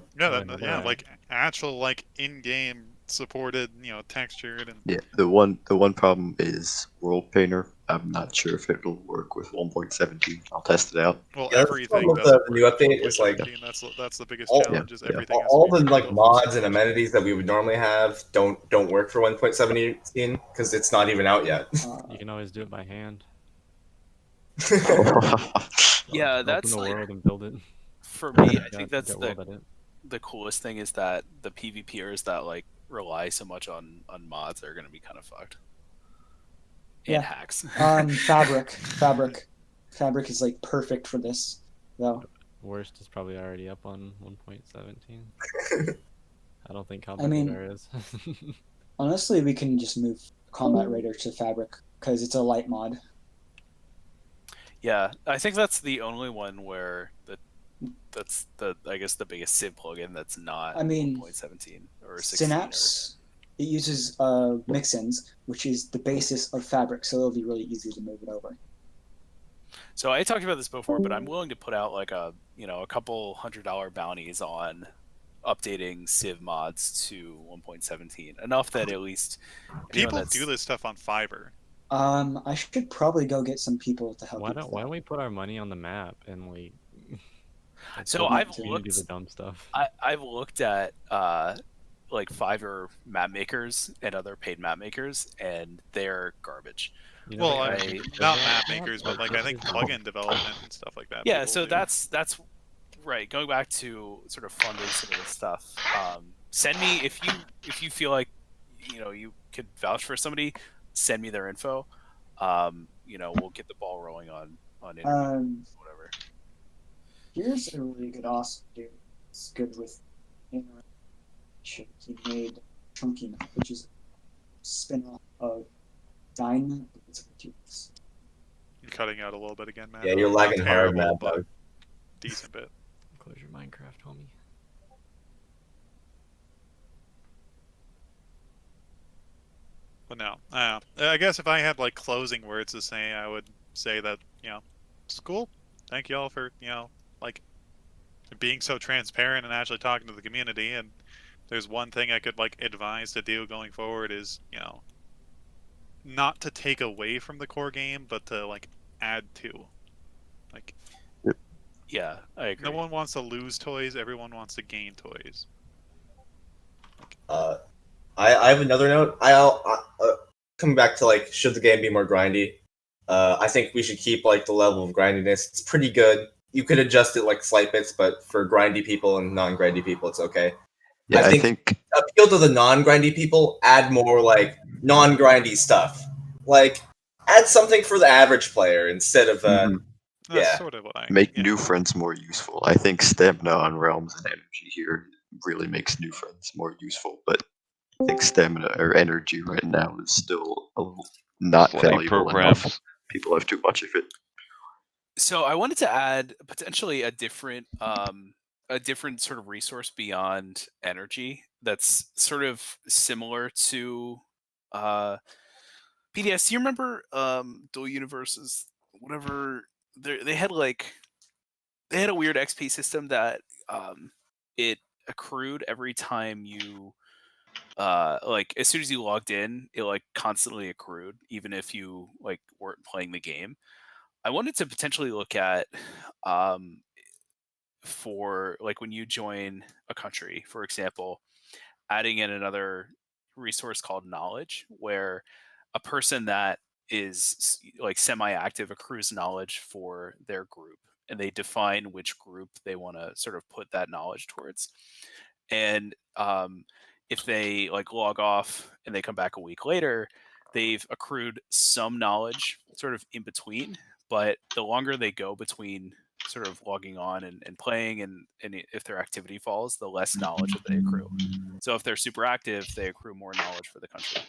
Yeah, like actual like in-game supported, textured and. Yeah, the one problem is World Painter. I'm not sure if it'll work with 1.17. I'll test it out. Well, Yeah, everything with doesn't the new work with update is like 1.17. That's the biggest all- challenge. Is yeah. everything has all to be the like rebuilt. mods and amenities that we would normally have don't work for 1.17 because it's not even out yet. You can always do it by hand. Yeah, Open that's the like world and build it. for me. I Got- think that's got world edit. the coolest thing is that the PvPers that like rely so much on mods are going to be kind of fucked. And hacks. Fabric is like perfect for this, though. Worst is probably already up on 1.17. I don't think Combat mean- Radar is. Honestly, we can just move Combat Raider to Fabric because it's a light mod. Yeah, I think that's the only one where that's the I guess the biggest Civ plugin that's not 1.17 or 16. Synapse, it uses mix-ins, which is the basis of Fabric, so it'll be really easy to move it over. So I talked about this before, but I'm willing to put out like a couple $100 bounties on updating Civ mods to 1.17, enough that at least People do this stuff on Fiverr. I should probably go get some people to help. Why don't we put our money on the map and like? So I've looked. Do the dumb stuff. I've looked at like Fiverr map makers and other paid map makers, and they're garbage. You know, Well, like, I mean, there's not a- map makers, but like, like I think glitches and- plugin development and stuff like that. Yeah, people so do. that's right. Going back to sort of funding some of this stuff. Send me if you feel like you could vouch for somebody. Send me their info. We'll get the ball rolling on interview, whatever. Here's a really good awesome dude. It's good with interaction. He made Chunky Map, which is a spin-off of Dynamite. It's ridiculous. I'm cutting out a little bit again, man. Yeah, you're Not lagging hard, terrible, man. but decent bit. Close your Minecraft, homie. But no, I guess if I had like closing words to say, I would say that it's cool. Thank you all for like being so transparent and actually talking to the community. And there's one thing I could like advise to do going forward is not to take away from the core game, but to like add to. Like, Yeah, I agree. no one wants to lose toys. Everyone wants to gain toys. I have another note. Coming back to like, should the game be more grindy? I think we should keep like the level of grindiness. It's pretty good. You could adjust it like slight bits, but for grindy people and non-grindy people, it's okay. Yeah, I think appeal to the non-grindy people. Add more like non-grindy stuff. Like add something for the average player instead of That's sort of what I make new friends more useful. I think stamina on realms and energy here really makes new friends more useful, but I think stamina or energy right now is still a little not Slave valuable programs. enough. People have too much of it. So I wanted to add potentially a different sort of resource beyond energy that's sort of similar to PDS. Do you remember Dual Universes? Whatever they had a weird XP system that it accrued every time you like as soon as you logged in, it like constantly accrued even if you like weren't playing the game. I wanted to potentially look at for like when you join a country, for example, adding in another resource called knowledge, where a person that is like semi-active accrues knowledge for their group, and they define which group they want to sort of put that knowledge towards. And if they like log off and they come back a week later, they've accrued some knowledge sort of in between, but the longer they go between sort of logging on and playing and if their activity falls, the less knowledge that they accrue. So if they're super active, they accrue more knowledge for the country,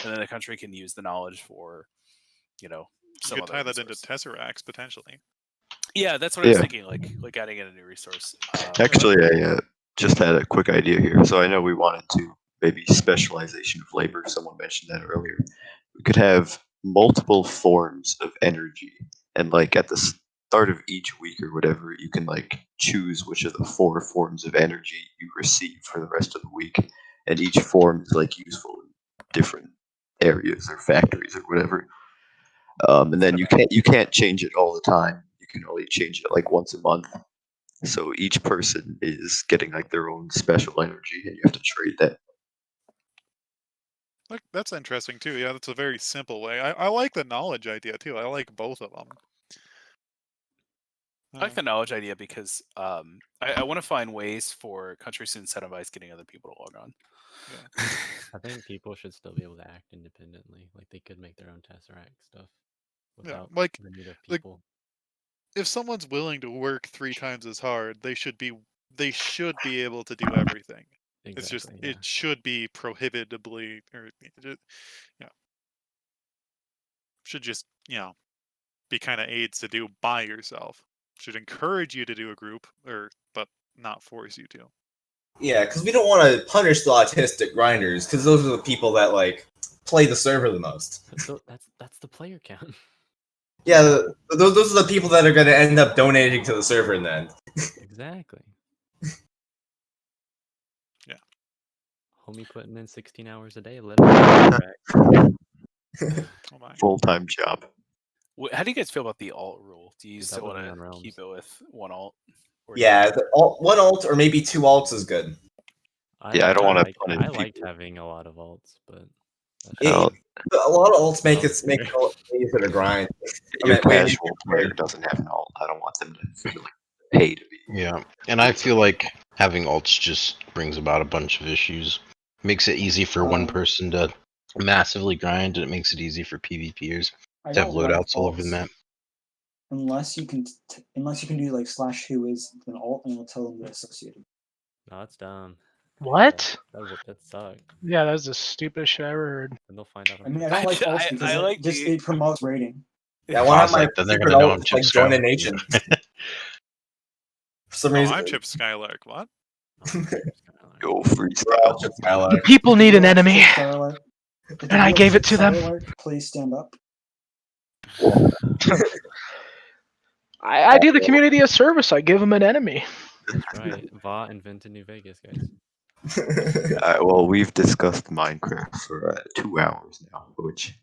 and then the country can use the knowledge for You some could other tie that resource. into Tesseracts potentially. Yeah, that's what I was thinking, like adding in a new resource. Actually, I just had a quick idea here. So I know we wanted to maybe specialization of labor. Someone mentioned that earlier. We could have multiple forms of energy, and like at the start of each week or whatever, you can like choose which of the 4 forms of energy you receive for the rest of the week, and each form is like useful in different areas or factories or whatever. And then you can't change it all the time. You can only change it like once a month. So each person is getting like their own special energy, and you have to trade that. Like that's interesting too. Yeah, that's a very simple way. I like the knowledge idea too. I like both of them. I like the knowledge idea because I want to find ways for countries to incentivize getting other people to log on. Yeah. I think people should still be able to act independently. Like they could make their own Tesseract stuff without like the need of like people. if someone's willing to work 3 times as hard, they should be able to do everything. It's just Exactly, yeah. it should be prohibitively or should just be kind of aids to do by yourself. Should encourage you to do a group but not force you to. Yeah, because we don't want to punish the autistic grinders, because those are the people that like play the server the most. That's the player count. Yeah, those are the people that are going to end up donating to the server in the end. Exactly. Yeah. Homie putting in 16 hours a day. Let him Full-time job. How do you guys feel about the alt rule? Do you That still was want me on to Realms. keep it with one alt? Yeah, one alt or maybe 2 alts is good. Yeah, I don't want to punish I liked people. having a lot of alts, but Yeah, A lot of alts make it easier to grind. Your casual player doesn't have an alt. I don't want them to feel like pay to be. Yeah, and I feel like having alts just brings about a bunch of issues. Makes it easy for one person to massively grind, and it makes it easy for PvPers I to have don't like loadouts all over the alts. map. Unless you can do like /who is an alt and it'll tell them the associated. No, that's dumb. What? That sucks. Yeah, that's the stupidest shit I ever heard. And they'll find out. I mean, I don't like alts because it promotes rating. Yeah, I want to have my then they're secret gonna know alt I'm like Chip join a Skylark. nation. For some Oh, reason, I'm Chip Skylark. What? Go freestyle. Chip Skylark. People need an enemy, Skylark. and I gave it to them. Skylark, please stand up. I do the community a service. I give them an enemy. That's right. Va invented New Vegas, guys. Well, we've discussed Minecraft for 2 hours now, which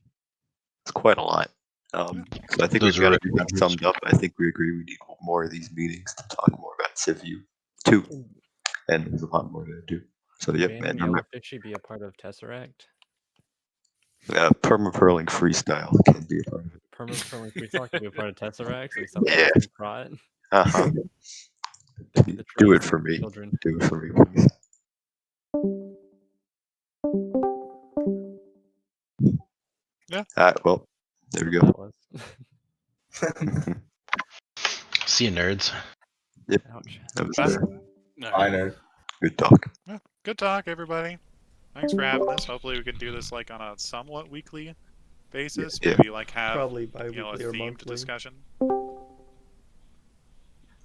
is quite a lot. So I think Those we've got are everything summed up. I think we agree we need more of these meetings to talk more about Civ U2, and there's a lot more to do. So yep, Random and Yellowfish should be a part of Tesseract. perma-pearling freestyle can be a part of it. Perma-pearling freestyle can be a part of Tesseract, so we stop Yeah. asking prot. Uh-huh. Do it for me. Children. Do it for me, please. Yeah. Well, there we go. See you, nerds. Yep. Ouch. That was Bye. I know. good talk. Yeah, good talk, everybody. Thanks for having this. Hopefully, we can do this like on a somewhat weekly basis. Yeah. Maybe like have Probably a bi-weekly or themed monthly. discussion.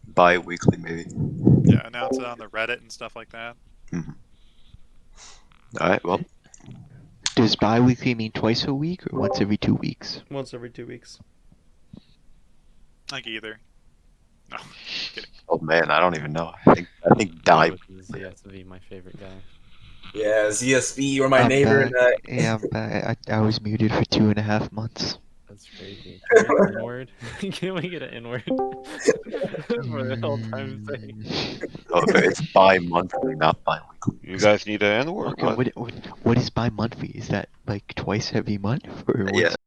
Bi-weekly, maybe. Yeah, announce it on the Reddit and stuff like that. Alright, well. Does bi-weekly mean twice a week or once every 2 weeks? Once every 2 weeks. Like either. No, kidding. Oh man, I don't even know. I think die. ZSV, my favorite guy. Yeah, ZSV, you're my neighbor. Yeah, I'm back. I was muted for 2.5 months. That's crazy. Can we get an N-word? Can we get an N-word? For the whole time sake. Oh, it's bi-monthly, not bi-weekly. You guys need an N-word? What is bi-monthly? Is that like twice every month? Or Yeah. once